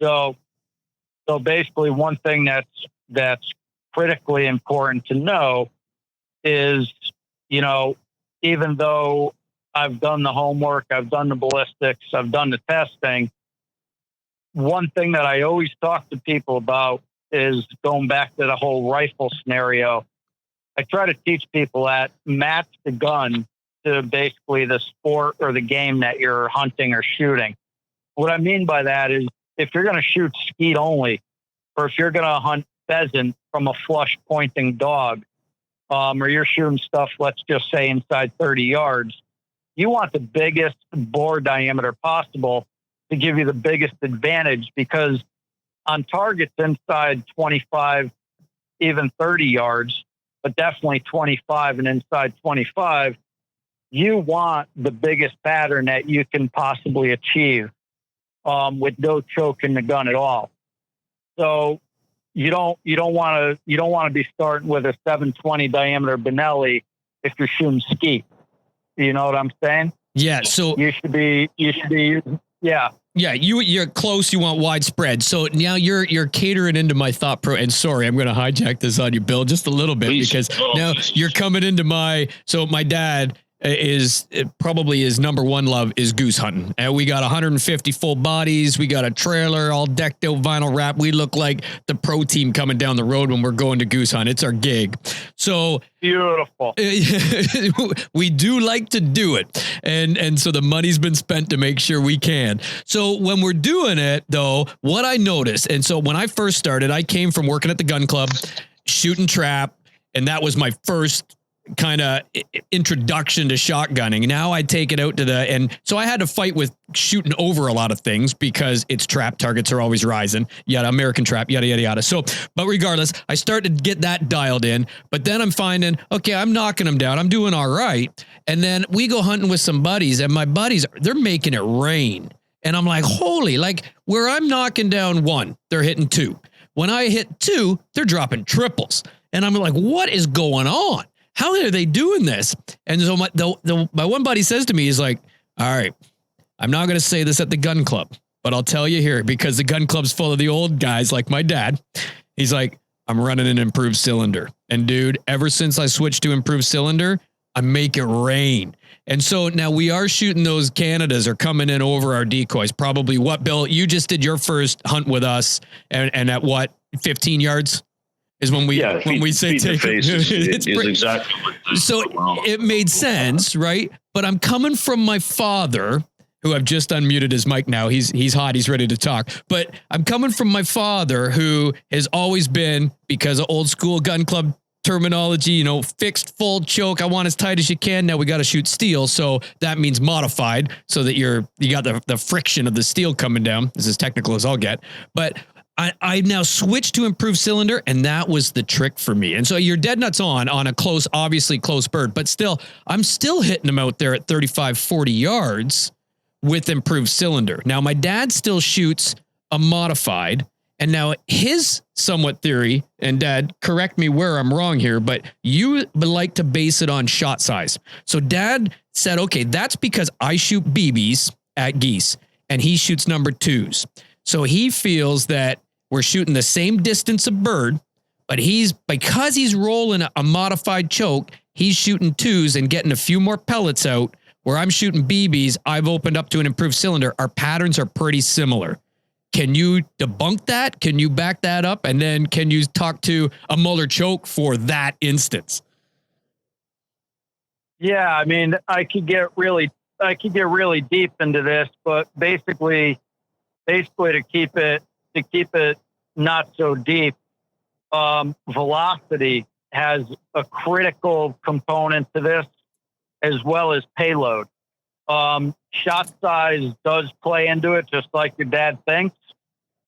So basically, one thing that's critically important to know is, even though I've done the homework, I've done the ballistics, I've done the testing, one thing that I always talk to people about is going back to the whole rifle scenario. I try to teach people that match the gun to basically the sport or the game that you're hunting or shooting. What I mean by that is, if you're going to shoot skeet only, or if you're going to hunt pheasant from a flush pointing dog, or you're shooting stuff, let's just say inside 30 yards, you want the biggest bore diameter possible to give you the biggest advantage, because on targets inside 25, even 30 yards, but definitely 25 and inside 25, you want the biggest pattern that you can possibly achieve with no choke in the gun at all. So you don't want to be starting with a 720 diameter Benelli if you're shooting skeet. You know what I'm saying? Yeah. So you should be yeah. Yeah, you're close. You want widespread. So now you're catering into my thought and sorry, I'm going to hijack this on you, Bill, just a little bit. Please. Because now you're coming into my dad is probably his number one love is goose hunting. And we got 150 full bodies. We got a trailer all decked out, vinyl wrap. We look like the pro team coming down the road when we're going to goose hunt. It's our gig. So beautiful. We do like to do it. And so the money's been spent to make sure we can. So when we're doing it though, what I noticed, and so when I first started, I came from working at the gun club, shooting trap. And that was my first kind of introduction to shotgunning. Now I take it out to and so I had to fight with shooting over a lot of things because it's trap targets are always rising, yada, American trap, yada, yada, yada. So, but regardless, I started to get that dialed in, but then I'm finding, okay, I'm knocking them down. I'm doing all right. And then we go hunting with some buddies and my buddies, they're making it rain. And I'm like, holy, like where I'm knocking down one, they're hitting two. When I hit two, they're dropping triples. And I'm like, what is going on? How are they doing this? And so my one buddy says to me, he's like, all right, I'm not going to say this at the gun club, but I'll tell you here because the gun club's full of the old guys like my dad. He's like, I'm running an improved cylinder. And dude, ever since I switched to improved cylinder, I make it rain. And so now we are shooting those Canadas are coming in over our decoys. Probably what, Bill? You just did your first hunt with us, and at what, 15 yards is when we say take it's exactly what so it made sense, right? But I'm coming from my father, who I've just unmuted his mic now. He's hot. He's ready to talk. But I'm coming from my father, who has always been, because of old school gun club terminology, fixed full choke. I want as tight as you can. Now we got to shoot steel. So that means modified, so that you got the friction of the steel coming down. This is as technical as I'll get. But I now switched to improved cylinder, and that was the trick for me. And so you're dead nuts on a obviously close bird, but still, I'm still hitting them out there at 35, 40 yards with improved cylinder. Now my dad still shoots a modified. And now his somewhat theory, and Dad, correct me where I'm wrong here, but you like to base it on shot size. So Dad said, okay, that's because I shoot BBs at geese and he shoots number 2s. So he feels that we're shooting the same distance of bird, but because he's rolling a modified choke, he's shooting 2s and getting a few more pellets out. Where I'm shooting BBs, I've opened up to an improved cylinder. Our patterns are pretty similar. Can you debunk that? Can you back that up? And then can you talk to a Mulle choke for that instance? Yeah, I mean, I could get really deep into this, but basically to keep it not so deep, velocity has a critical component to this, as well as payload. Shot size does play into it, just like your dad thinks.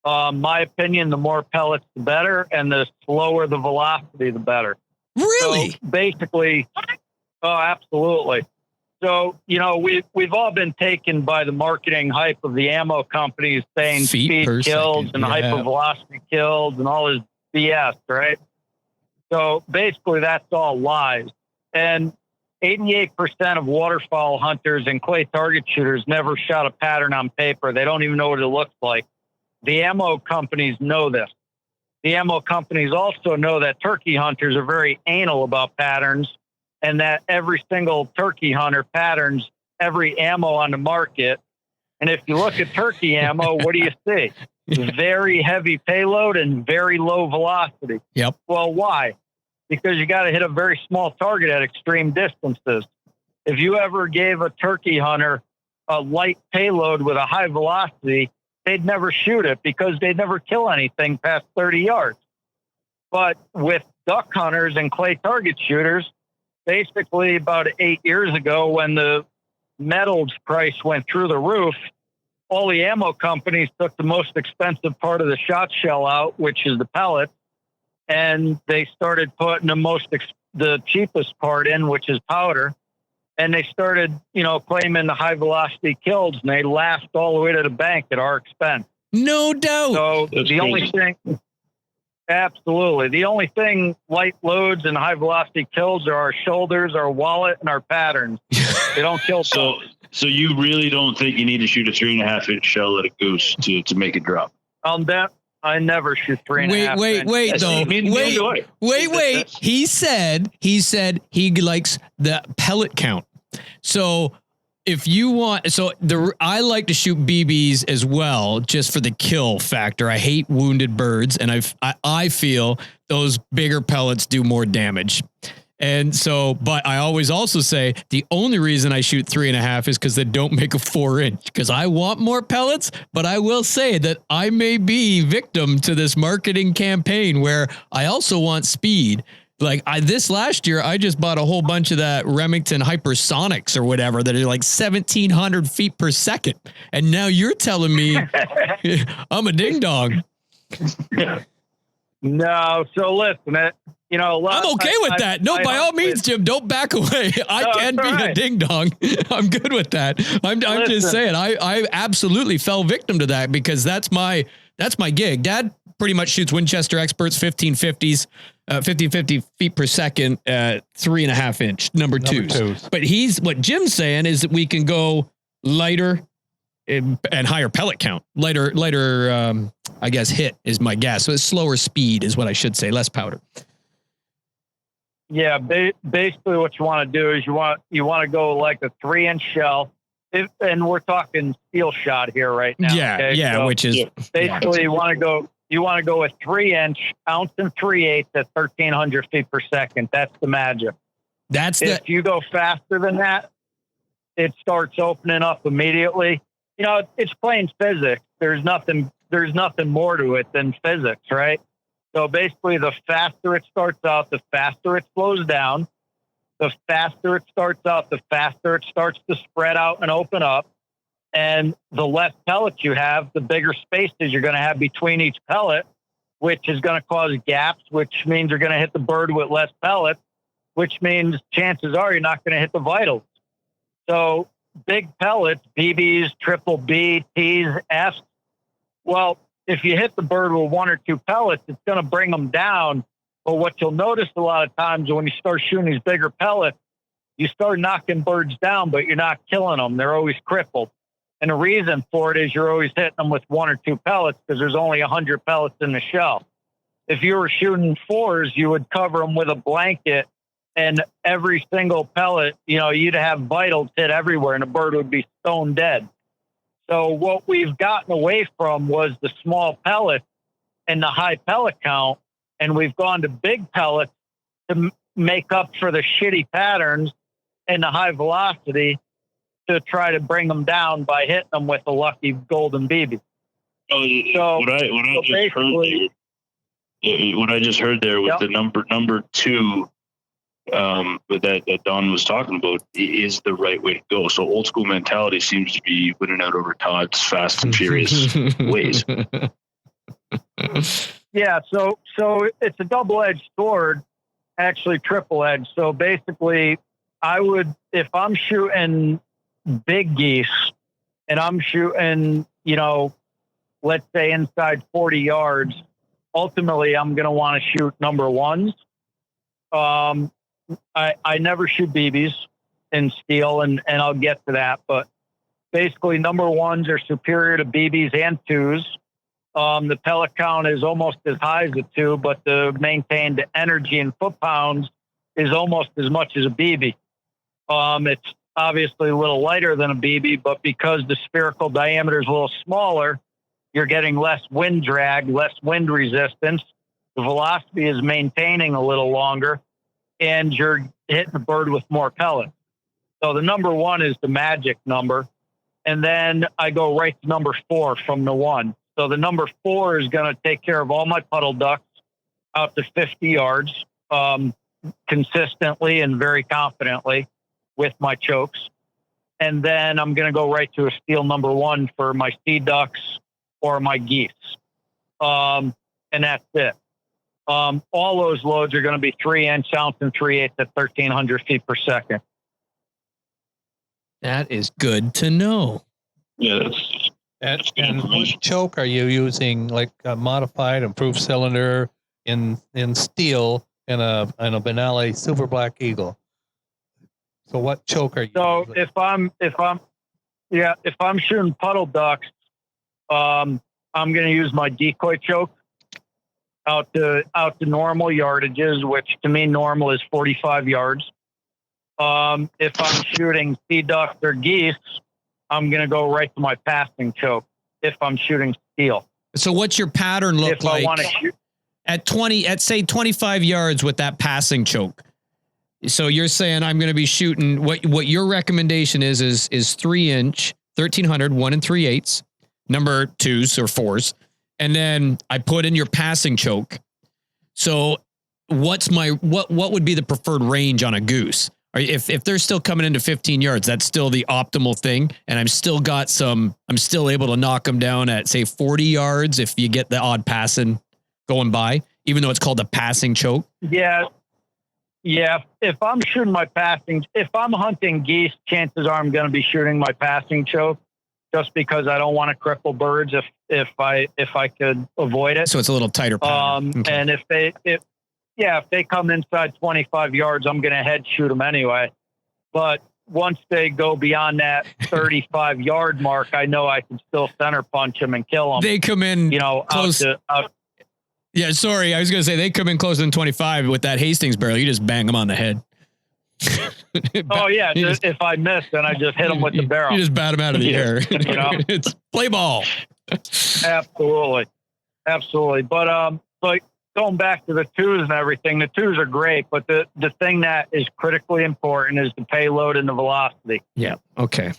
My opinion, the more pellets, the better, and the slower the velocity, the better. Really? So basically, absolutely. So, we've all been taken by the marketing hype of the ammo companies saying speed kills and hypervelocity kills and all this BS, right? So basically that's all lies. And 88% of waterfowl hunters and clay target shooters never shot a pattern on paper. They don't even know what it looks like. The ammo companies know this. The ammo companies also know that turkey hunters are very anal about patterns, and that every single turkey hunter patterns every ammo on the market. And if you look at turkey ammo, what do you see? Very heavy payload and very low velocity. Yep. Well, why? Because you got to hit a very small target at extreme distances. If you ever gave a turkey hunter a light payload with a high velocity, they'd never shoot it because they'd never kill anything past 30 yards. But with duck hunters and clay target shooters, basically about 8 years ago, when the metals price went through the roof, all the ammo companies took the most expensive part of the shot shell out, which is the pellet, and they started putting the cheapest part in, which is powder. And they started, claiming the high velocity kills, and they laughed all the way to the bank at our expense. No doubt. So absolutely. The only thing light loads and high velocity kills are our shoulders, our wallet, and our patterns. They don't kill. So you really don't think you need to shoot a 3.5-inch shell at a goose to make it drop? I never shoot 3.5. Wait. He said he likes the pellet count. So if you want, I like to shoot BBs as well, just for the kill factor. I hate wounded birds, and I feel those bigger pellets do more damage. And so, but I always also say the only reason I shoot 3.5 is because they don't make a 4-inch, because I want more pellets. But I will say that I may be victim to this marketing campaign where I also want speed. Like this last year, I just bought a whole bunch of that Remington Hypersonics or whatever that are like 1,700 feet per second. And now you're telling me I'm a ding dong. No. So listen, I'm okay with that. No, by all means, Jim, don't back away. I can be a ding dong. I'm good with that. I'm just saying, I absolutely fell victim to that because that's my gig. Dad pretty much shoots Winchester Experts 1550s, 1550 feet per second, 3.5-inch number twos. But what Jim's saying is that we can go lighter and higher pellet count. Lighter, I guess, hit is my guess. So it's slower speed is what I should say, less powder. Yeah, basically what you want to do is you want to go like a 3-inch shell, and we're talking steel shot here right now. Yeah, okay? yeah, So which is basically you want to go with 3-inch, ounce and 3/8 at 1,300 feet per second. That's the magic. If you go faster than that, it starts opening up immediately. You know, it's plain physics. There's nothing more to it than physics, right? So basically, the faster it starts out, the faster it slows down. The faster it starts out, the faster it starts to spread out and open up. And the less pellets you have, the bigger spaces you're going to have between each pellet, which is going to cause gaps, which means you're going to hit the bird with less pellets, which means chances are you're not going to hit the vitals. So big pellets, BBs, triple B, T's, F's, well, if you hit the bird with 1 or 2 pellets, it's going to bring them down. But what you'll notice a lot of times when you start shooting these bigger pellets, you start knocking birds down, but you're not killing them. They're always crippled. And the reason for it is you're always hitting them with 1 or 2 pellets because there's only 100 pellets in the shell. If you were shooting 4s, you would cover them with a blanket, and every single pellet, you'd have vitals hit everywhere and the bird would be stone dead. So what we've gotten away from was the small pellets and the high pellet count, and we've gone to big pellets to make up for the shitty patterns and the high velocity to try to bring them down by hitting them with a lucky golden BB. What I just heard there with the number 2 that Don was talking about is the right way to go. So old school mentality seems to be winning out over Todd's fast and furious ways. Yeah, so it's a double-edged sword, actually triple-edged. So basically, if I'm shooting big geese and I'm shooting, let's say inside 40 yards, ultimately I'm going to want to shoot number 1s. I never shoot BBs in steel, and I'll get to that. But basically, number 1s are superior to BBs and 2s. The pellet count is almost as high as a 2, but the maintained energy in foot-pounds is almost as much as a BB. It's obviously a little lighter than a BB, but because the spherical diameter is a little smaller, you're getting less wind drag, less wind resistance. The velocity is maintaining a little longer, and you're hitting the bird with more pellets. So the number 1 is the magic number. And then I go right to number 4 from the 1. So the number 4 is going to take care of all my puddle ducks out to 50 yards consistently and very confidently with my chokes. And then I'm going to go right to a steel number 1 for my sea ducks or my geese. And that's it. All those loads are going to be 3-inch, ounce and 3/8 at 1,300 feet per second. That is good to know. Yeah, And what choke are you using? Like a modified, improved cylinder in steel and a Benelli Super Black Eagle. So what choke are you? So using? if I'm shooting puddle ducks, I'm going to use my decoy choke out to normal yardages, which to me normal is 45 yards. If I'm shooting sea ducks or geese, I'm going to go right to my passing choke if I'm shooting steel. So what's your pattern look like? I want to shoot at say 25 yards with that passing choke? So you're saying I'm going to be shooting what your recommendation is 3-inch, 1,300, 1 3/8, number 2s or 4s. And then I put in your passing choke. So what would be the preferred range on a goose? Or if they're still coming into 15 yards, that's still the optimal thing. And I'm still able to knock them down at say 40 yards. If you get the odd passing going by, even though it's called a passing choke. Yeah. If I'm shooting if I'm hunting geese, chances are I'm going to be shooting my passing choke just because I don't want to cripple birds if I could avoid it. So it's a little tighter pattern. Okay. And if they come inside 25 yards, I'm going to head shoot them anyway. But once they go beyond that 35 yard mark, I know I can still center punch them and kill them. They come in, close. Yeah, sorry. I was going to say they come in closer than 25 with that Hastings barrel. You just bang them on the head. Oh yeah, if I miss, then I just hit them with the barrel. You just bat them out of the air. You know? It's play ball. Absolutely. But like going back to the twos and everything, the twos are great, but the thing that is critically important is the payload and the velocity. Yeah. Okay.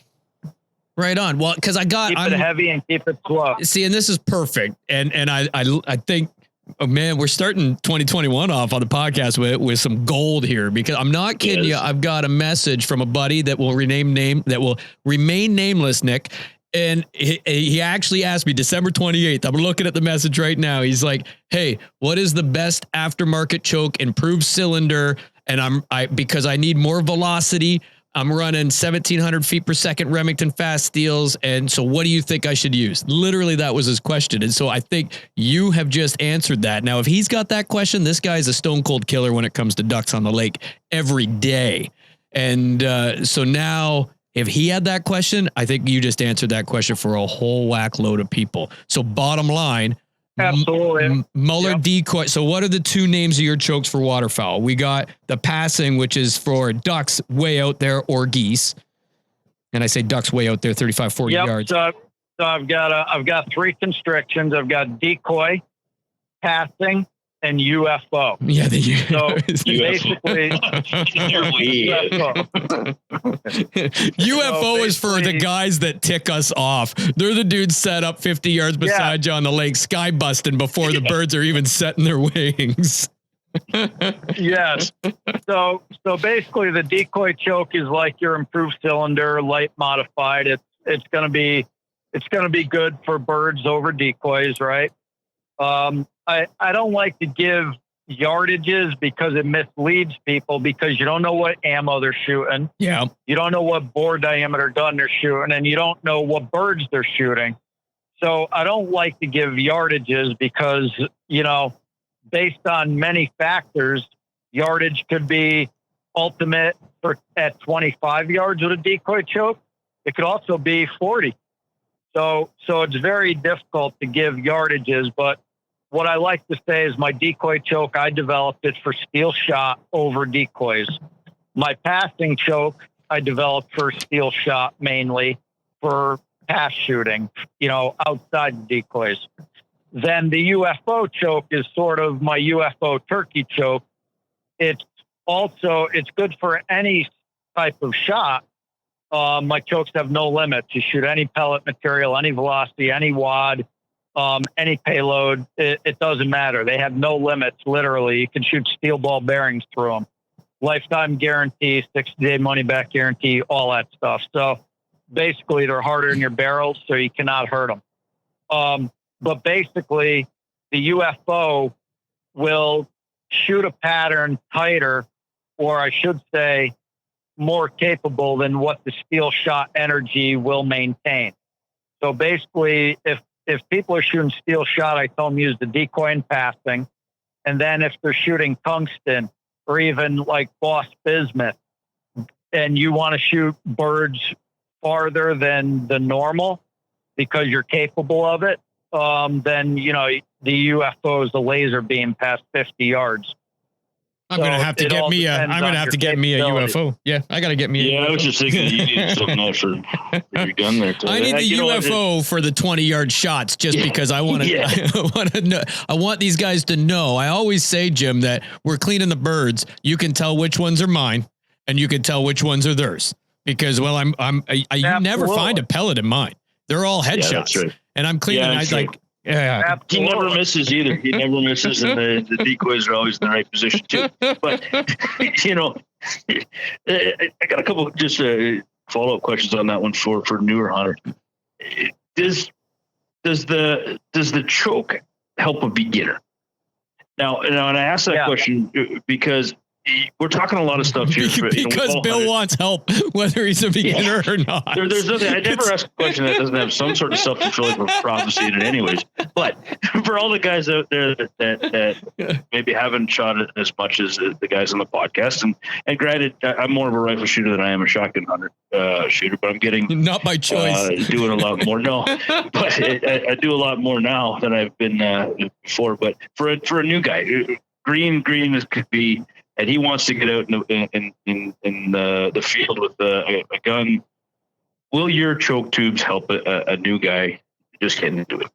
Right on. Well, because keep it heavy and keep it slow. See, and this is perfect. And I think, oh man, we're starting 2021 off on the podcast with some gold here, because I'm not kidding you. I've got a message from a buddy that will remain nameless, Nick. And he actually asked me December 28th. I'm looking at the message right now. He's like, "Hey, what is the best aftermarket choke, improved cylinder? And because I need more velocity. I'm running 1,700 feet per second Remington fast steels. And so what do you think I should use?" Literally, that was his question. And so I think you have just answered that. Now, if he's got that question, this guy's a stone cold killer when it comes to ducks on the lake every day. And so now if he had that question, I think you just answered that question for a whole whack load of people. So bottom line, absolutely, Mulle decoy. So what are the two names of your chokes for waterfowl? We got the passing, which is for ducks way out there, or geese. And I say ducks way out there, 35, 40 yards. So I've got three constrictions. I've got decoy, passing, and UFO. Yeah, so basically, UFO is for the guys that tick us off. They're the dudes set up 50 yards beside you on the lake, sky busting before the birds are even setting their wings. Yes. So basically, the decoy choke is like your improved cylinder, light modified. It's gonna be good for birds over decoys, right? I don't like to give yardages because it misleads people, because you don't know what ammo they're shooting. Yeah. You don't know what bore diameter gun they're shooting, and you don't know what birds they're shooting. So I don't like to give yardages because, based on many factors, yardage could be ultimate at 25 yards with a decoy choke. It could also be 40. So it's very difficult to give yardages, but what I like to say is my decoy choke, I developed it for steel shot over decoys. My passing choke, I developed for steel shot mainly for pass shooting, outside the decoys. Then the UFO choke is sort of my UFO turkey choke. It's good for any type of shot. My chokes have no limits. You shoot any pellet material, any velocity, any wad, any payload. It doesn't matter. They have no limits. Literally, you can shoot steel ball bearings through them. Lifetime guarantee, 60-day money back guarantee, all that stuff. So basically, they're harder than your barrels, so you cannot hurt them. But basically, the UFO will shoot a pattern tighter, or I should say, more capable than what the steel shot energy will maintain. So basically, if people are shooting steel shot, I tell them use the decoy and passing. And then if they're shooting tungsten or even like Boss Bismuth, and you want to shoot birds farther than the normal because you're capable of it, then, the UFO is a laser beam past 50 yards. I'm going to have to get me a UFO. Yeah, I got to get me a UFO. I was just thinking you need something else for your gun there. I need the UFO for the 20-yard shots just because I want to I want to know. I want these guys to know. I always say, Jim, that we're cleaning the birds. You can tell which ones are mine and you can tell which ones are theirs, because you never find a pellet in mine. They're all headshots. That's right. And I'm cleaning. Yeah, he never misses either. He never misses, and the decoys are always in the right position too. But I got a couple just follow-up questions on that one for newer hunters. Does the choke help a beginner? Now, and I ask that question because we're talking a lot of stuff here. Because Bill wants help, whether he's a beginner or not. There's nothing. I never ask a question that doesn't have some sort of self-control or prophecy in it anyways. But for all the guys out there that maybe haven't shot it as much as the guys on the podcast, and granted, I'm more of a rifle shooter than I am a shotgun hunter shooter, but I'm getting not by choice doing a lot more. No, but I do a lot more now than I've been before. But for a new guy, green could be. And he wants to get out in the field with a gun. Will your choke tubes help a new guy just getting into it?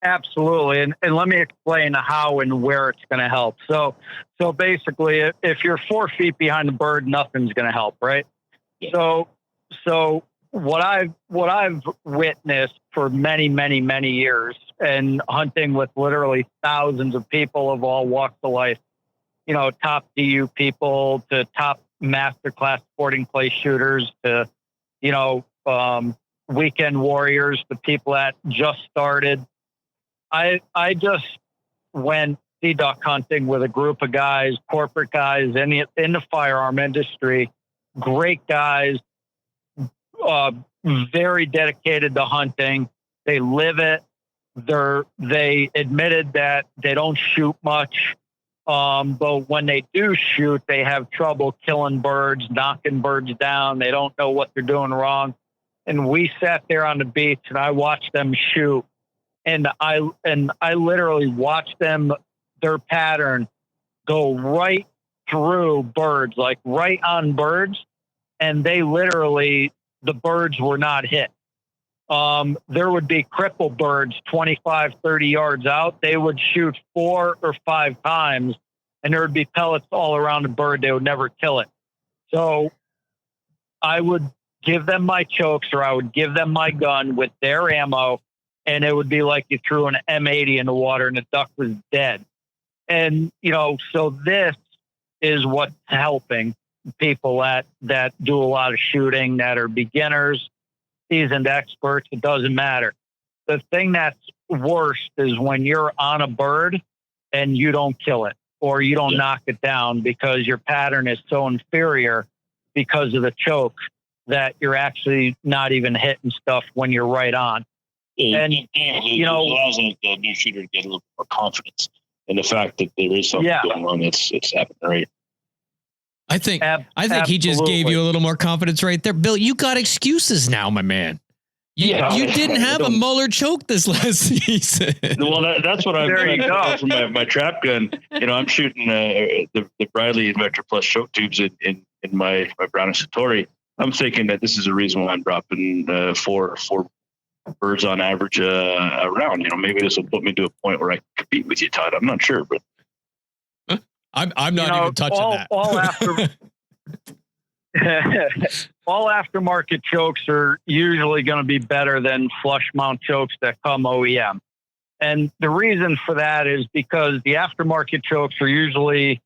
Absolutely. And let me explain how and where it's going to help. So basically, if you're 4 feet behind the bird, nothing's going to help, right? Yeah. So what I've witnessed for many, many, many years, and hunting with literally thousands of people of all walks of life, top DU people to top masterclass sporting place shooters to, weekend warriors, the people that just started. I just went sea duck hunting with a group of guys, corporate guys in the firearm industry, great guys, very dedicated to hunting. They live it. They admitted that they don't shoot much. But when they do shoot, they have trouble killing birds, knocking birds down. They don't know what they're doing wrong. And we sat there on the beach and I watched them shoot. And I literally watched their pattern go right through birds, like right on birds. And the birds were not hit. There would be cripple birds 25, 30 yards out. They would shoot 4 or 5 times and there would be pellets all around the bird. They would never kill it. So I would give them my chokes or I would give them my gun with their ammo. And it would be like you threw an M80 in the water and the duck was dead. And, so this is what's helping people that do a lot of shooting, that are beginners, seasoned experts. It doesn't matter. The thing that's worst is when you're on a bird and you don't kill it or you don't knock it down because your pattern is so inferior because of the choke that you're actually not even hitting stuff when you're right on. And it allows the new shooter to get a little more confidence in the fact that there is something going on. It's happening, right? I think he just gave you a little more confidence right there. Bill, you got excuses now, my man. You didn't have a Muller choke this last season. Well, that's what I'm doing for my trap gun. I'm shooting the Briley Vector Plus choke tubes in my Brown Satori. I'm thinking that this is the reason why I'm dropping four birds on average around. Maybe this will put me to a point where I can compete with you, Todd. I'm not sure, but. I'm not even touching that. All aftermarket chokes are usually going to be better than flush mount chokes that come OEM. And the reason for that is because the aftermarket chokes are usually,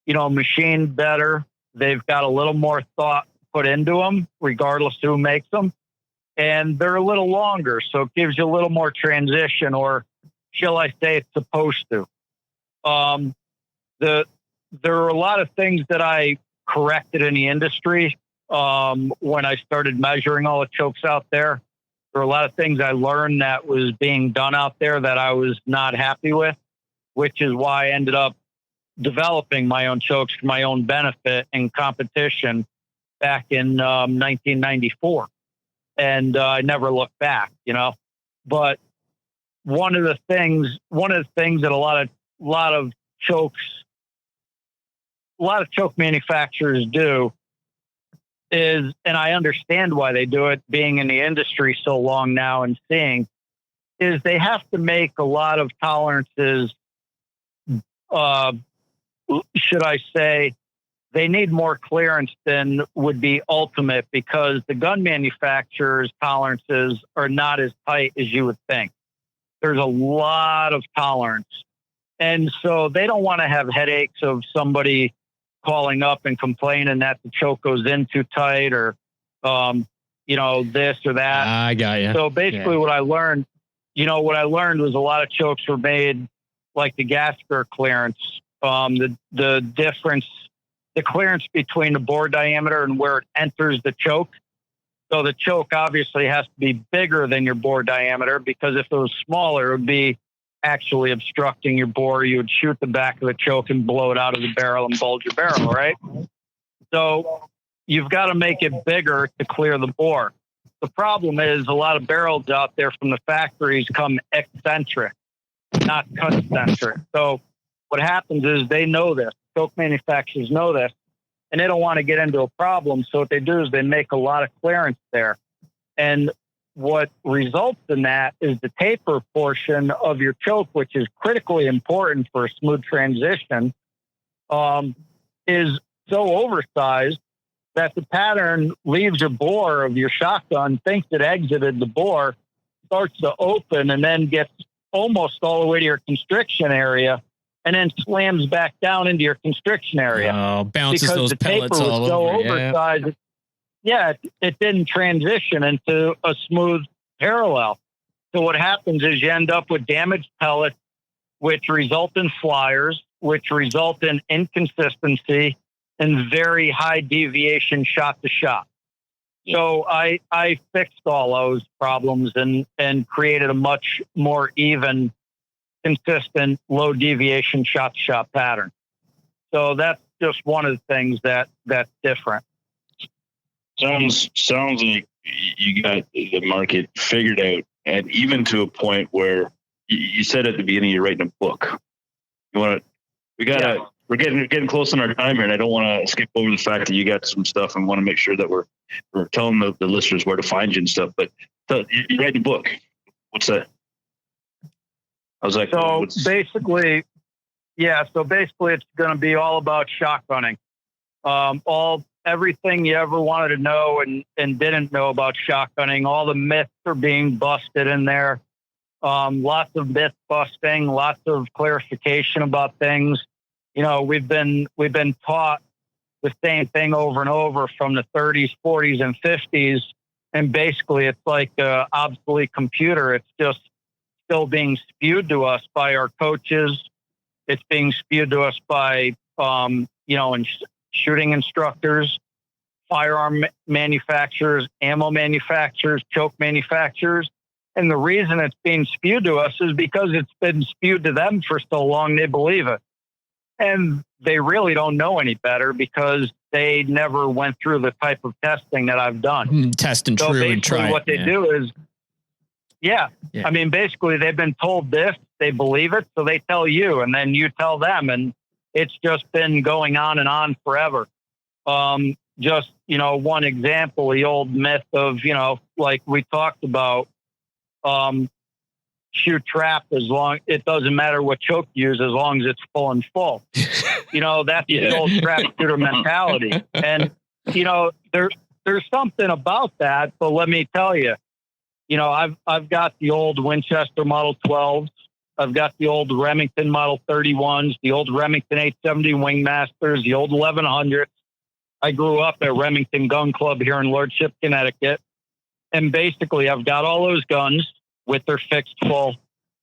machined better. They've got a little more thought put into them, regardless who makes them. And they're a little longer, so it gives you a little more transition, or shall I say it's supposed to. There are a lot of things that I corrected in the industry when I started measuring all the chokes out there. There are a lot of things I learned that was being done out there that I was not happy with, which is why I ended up developing my own chokes for my own benefit in competition back in 1994. And I never looked back, But one of the things that a lot of choke manufacturers do is, and I understand why they do it, being in the industry so long now and seeing, is they have to make a lot of tolerances. Should I say, they need more clearance than would be ultimate, because the gun manufacturers' tolerances are not as tight as you would think. There's a lot of tolerance. And so they don't want to have headaches of somebody calling up and complaining that the choke goes in too tight or, this or that. I got you. So basically what I learned was a lot of chokes were made like the Gasker clearance the difference, the clearance between the bore diameter and where it enters the choke. So the choke obviously has to be bigger than your bore diameter, because if it was smaller, it would be actually obstructing your bore. You would shoot the back of the choke and blow it out of the barrel and bulge your barrel, right? So you've got to make it bigger to clear the bore. The problem is a lot of barrels out there from the factories come eccentric, not concentric. So what happens is they know this. Choke manufacturers know this, and they don't want to get into a problem. So what they do is they make a lot of clearance there. And what results in that is the taper portion of your choke, which is critically important for a smooth transition, is so oversized that the pattern leaves your bore of your shotgun, thinks it exited the bore, starts to open, and then gets almost all the way to your constriction area, and then slams back down into your constriction area. Oh, bounces because those the pellets taper was all so over. oversized. It didn't transition into a smooth parallel. So what happens is you end up with damaged pellets, which result in flyers, which result in inconsistency and very high deviation shot to shot. So I fixed all those problems and created a much more even, consistent, low deviation shot to shot pattern. So that's just one of the things that's different. Sounds like you got the market figured out, and even to a point where you said at the beginning you're writing a book. We're getting close on our time here, and I don't want to skip over the fact that you got some stuff and want to make sure that we're telling the listeners where to find you and stuff. But you're writing a book. What's that? I was like, basically it's going to be all about shotgunning. Everything you ever wanted to know and didn't know about shotgunning, all the myths are being busted in there. Lots of myth busting, lots of clarification about things. You know, we've been taught the same thing over and over from the 30s, 40s, and 50s. And basically it's like an obsolete computer. It's just still being spewed to us by our coaches. It's being spewed to us by, shooting instructors, firearm manufacturers, ammo manufacturers, choke manufacturers. And the reason it's being spewed to us is because it's been spewed to them for so long, they believe it. And they really don't know any better because they never went through the type of testing that I've done. Test and true and try. What they do is, I mean, basically they've been told this, they believe it, so they tell you, and then you tell them, and it's just been going on and on forever. One example, the old myth of, like we talked about, shoot trap it doesn't matter what choke you use as long as it's full and full. That's the old trap shooter mentality. And, there's something about that, but let me tell you, I've got the old Winchester Model 12s. I've got the old Remington Model 31s, the old Remington 870 Wingmasters, the old 1100s. I grew up at Remington Gun Club here in Lordship, Connecticut. And basically, I've got all those guns with their fixed full.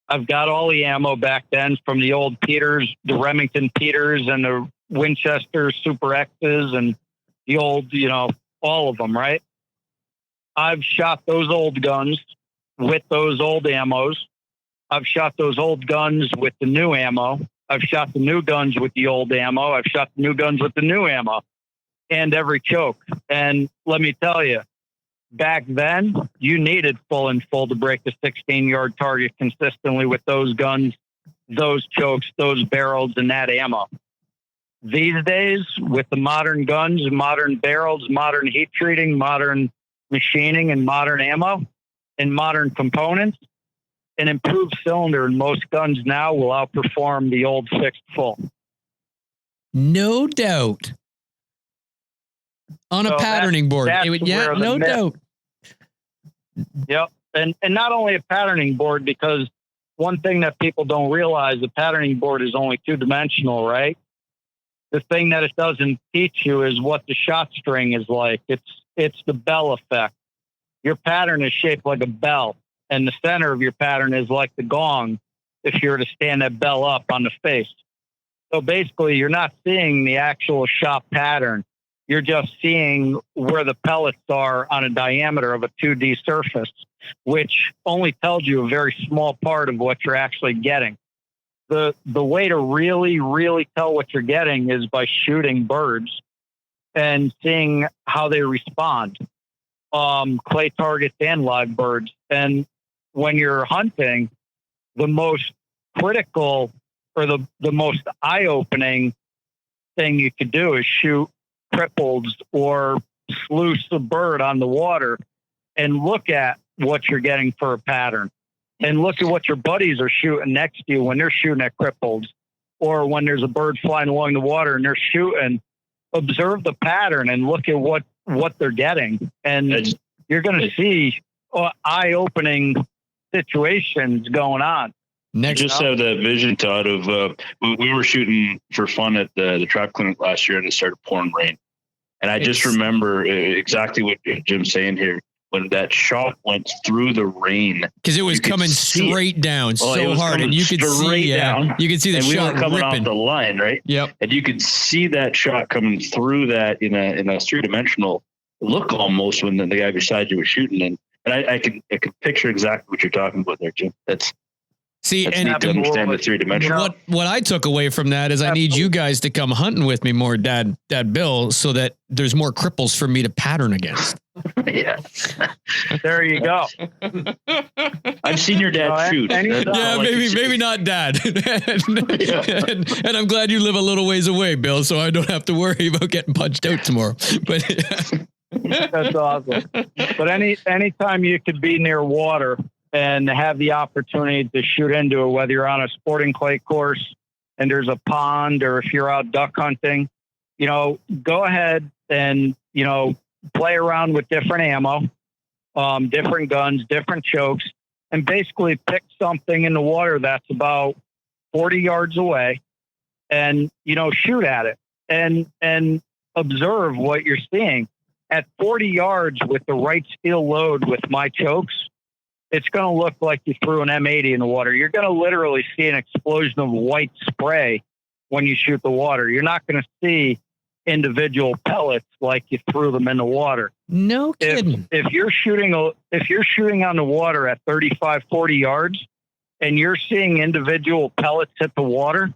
I've got all the ammo back then from the old Peters, the Remington Peters and the Winchester Super X's and the old, all of them, right? I've shot those old guns with those old ammos. I've shot those old guns with the new ammo. I've shot the new guns with the old ammo. I've shot the new guns with the new ammo and every choke. And let me tell you, back then you needed full and full to break the 16-yard target consistently with those guns, those chokes, those barrels, and that ammo. These days, with the modern guns, modern barrels, modern heat treating, modern machining, and modern ammo and modern components, an improved cylinder in most guns now will outperform the old fixed full. No doubt. On a patterning board. No doubt. Yep. And not only a patterning board, because one thing that people don't realize, the patterning board is only two-dimensional, right? The thing that it doesn't teach you is what the shot string is like. It's the bell effect. Your pattern is shaped like a bell, and the center of your pattern is like the gong if you were to stand that bell up on the face. So basically, you're not seeing the actual shot pattern. You're just seeing where the pellets are on a diameter of a 2D surface, which only tells you a very small part of what you're actually getting. The way to really, really tell what you're getting is by shooting birds and seeing how they respond, clay targets and live birds. And when you're hunting, the most critical or the most eye-opening thing you could do is shoot cripples or sluice a bird on the water and look at what you're getting for a pattern, and look at what your buddies are shooting next to you when they're shooting at cripples, or when there's a bird flying along the water and they're shooting. Observe the pattern and look at what they're getting, and you're going to see eye-opening situations going on. Next, just have that vision, Todd, of we were shooting for fun at the trap clinic last year, and it started pouring rain. And I just remember exactly what Jim's saying here. When that shot went through the rain, because it was coming straight down so hard, and you could see down. You could see the shot coming ripping off the line, right? Yep. And you could see that shot coming through that in a three-dimensional look almost when the guy beside you was shooting. And I could picture exactly what you're talking about there, Jim. That's neat to understand the three-dimensional. What I took away from that is I need you guys to come hunting with me more, Dad Bill, so that there's more cripples for me to pattern against. Yeah. There you go. I've seen your dad shoot. Yeah, maybe not Dad. and I'm glad you live a little ways away, Bill, so I don't have to worry about getting punched out tomorrow. But that's awesome. But anytime you could be near water and have the opportunity to shoot into it, whether you're on a sporting clay course and there's a pond, or if you're out duck hunting, go ahead and, play around with different ammo, different guns, different chokes, and basically pick something in the water that's about 40 yards away and, shoot at it and observe what you're seeing. At 40 yards with the right steel load with my chokes, it's going to look like you threw an M80 in the water. You're going to literally see an explosion of white spray when you shoot the water. You're not going to see individual pellets like you threw them in the water. No kidding. If you're shooting on the water at 35, 40 yards and you're seeing individual pellets hit the water,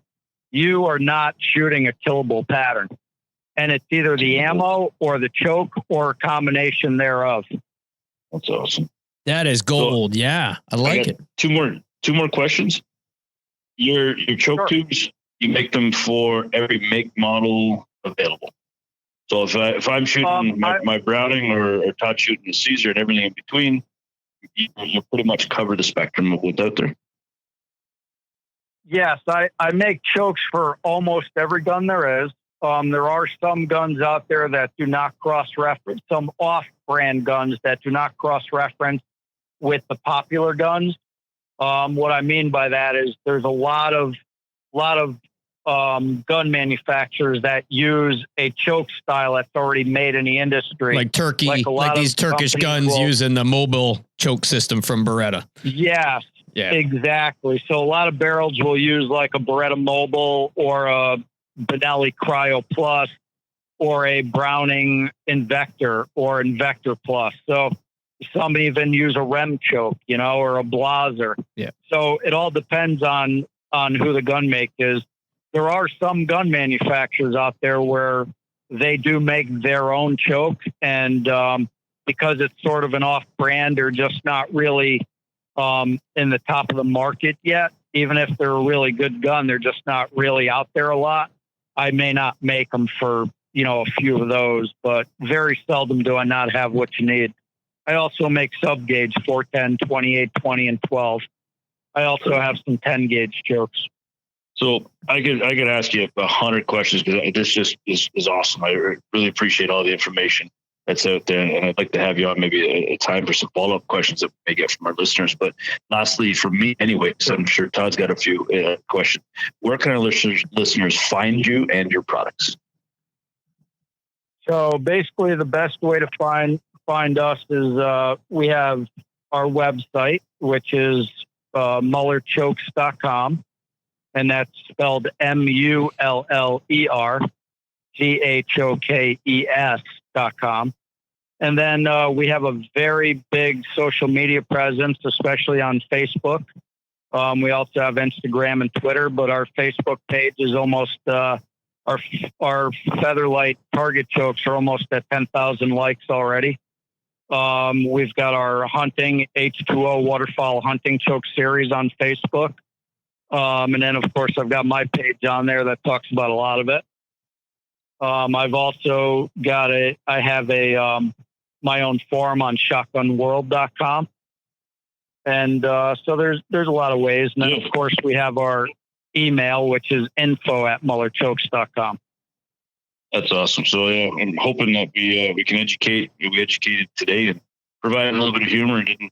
you are not shooting a killable pattern. And it's either the ammo or the choke or a combination thereof. That's awesome. That is gold. So, I like it. Two more questions. Your choke tubes, you make them for every make model available. So if I'm shooting my Browning or Todd shooting the Caesar and everything in between, you pretty much cover the spectrum of what's out there. Yes, I make chokes for almost every gun there is. There are some guns out there that do not cross-reference, some off-brand guns that do not cross-reference with the popular guns. What I mean by that is there's a lot of gun manufacturers that use a choke style that's already made in the industry. Like these Turkish guns using the mobile choke system from Beretta. Yes, exactly. So a lot of barrels will use like a Beretta Mobile or a Benelli Cryo Plus or a Browning Invector or Invector Plus. So some even use a Rem choke, or a Blaser. Yeah. So it all depends on who the gun make is. There are some gun manufacturers out there where they do make their own choke, and because it's sort of an off-brand, they're just not really in the top of the market yet. Even if they're a really good gun, they're just not really out there a lot. I may not make them for, a few of those, but very seldom do I not have what you need. I also make sub-gauge 410, 28, 20, and 12. I also have some 10-gauge chokes. So I could ask you 100 questions because this just is awesome. I really appreciate all the information that's out there, and I'd like to have you on maybe a time for some follow-up questions that we may get from our listeners. But lastly, for me anyway, because I'm sure Todd's got a few questions. Where can our listeners find you and your products? So basically, the best way to find us is we have our website, which is mullerchokes.com. and that's spelled MULLERGHOKES.com. And then we have a very big social media presence, especially on Facebook. We also have Instagram and Twitter, but our Facebook page is almost our Featherlight target chokes are almost at 10,000 likes already. We've got our hunting H2O waterfowl hunting choke series on Facebook. And then of course I've got my page on there that talks about a lot of it. I've also got my own forum on shotgunworld.com. And so there's a lot of ways. And then, of course, we have our email, which is info@mullerchokes.com. That's awesome. So, yeah, I'm hoping that we can educate. We educated today and provide a little bit of humor. Didn't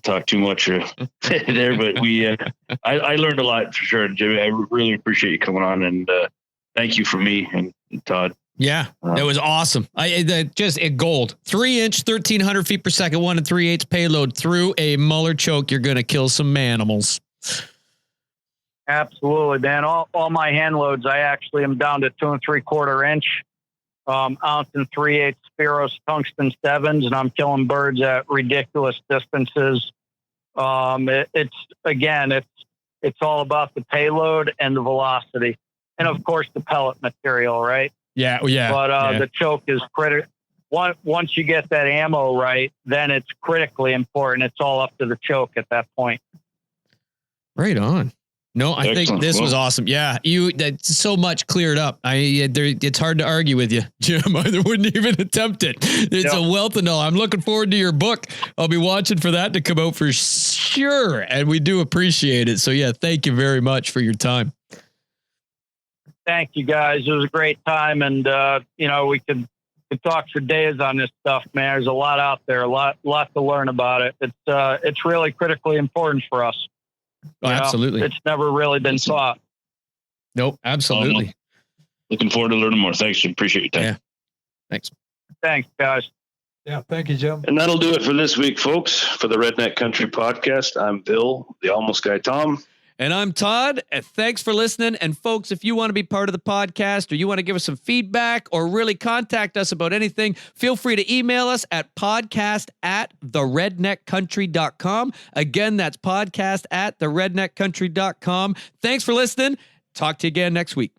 talk too much there, but I learned a lot for sure. And Jimmy, I really appreciate you coming on, and thank you for me and Todd. Yeah, that was awesome. Just gold. 3-inch, 1,300 feet per second, 1 3/8 payload through a Muller choke. You're going to kill some animals. Absolutely, man. All my hand loads, I actually am down to 2 3/4 inch, ounce and 3/8 Spiros tungsten 7s, and I'm killing birds at ridiculous distances. It's all about the payload and the velocity, and of course the pellet material, right? Yeah. But the choke is critical. Once you get that ammo right, then it's critically important. It's all up to the choke at that point. Right on. No, I Excellent. think this was awesome. Yeah, that's so much cleared up. It's hard to argue with you, Jim. I wouldn't even attempt it. It's a wealth of knowledge. I'm looking forward to your book. I'll be watching for that to come out for sure, and we do appreciate it. So yeah, thank you very much for your time. Thank you, guys. It was a great time, and we could talk for days on this stuff, man. There's a lot out there, a lot to learn about it. It's really critically important for us. Oh, absolutely. It's never really been taught. Nope, absolutely. Looking forward to learning more. Thanks. Appreciate your time. Yeah. Thanks. Thanks, guys. Yeah, thank you, Jim. And that'll do it for this week, folks, for the Redneck Country Podcast. I'm Bill, the Almost Guy Tom. And I'm Todd. Thanks for listening. And folks, if you want to be part of the podcast or you want to give us some feedback or really contact us about anything, feel free to email us at podcast@theredneckcountry.com. Again, that's podcast@theredneckcountry.com. Thanks for listening. Talk to you again next week.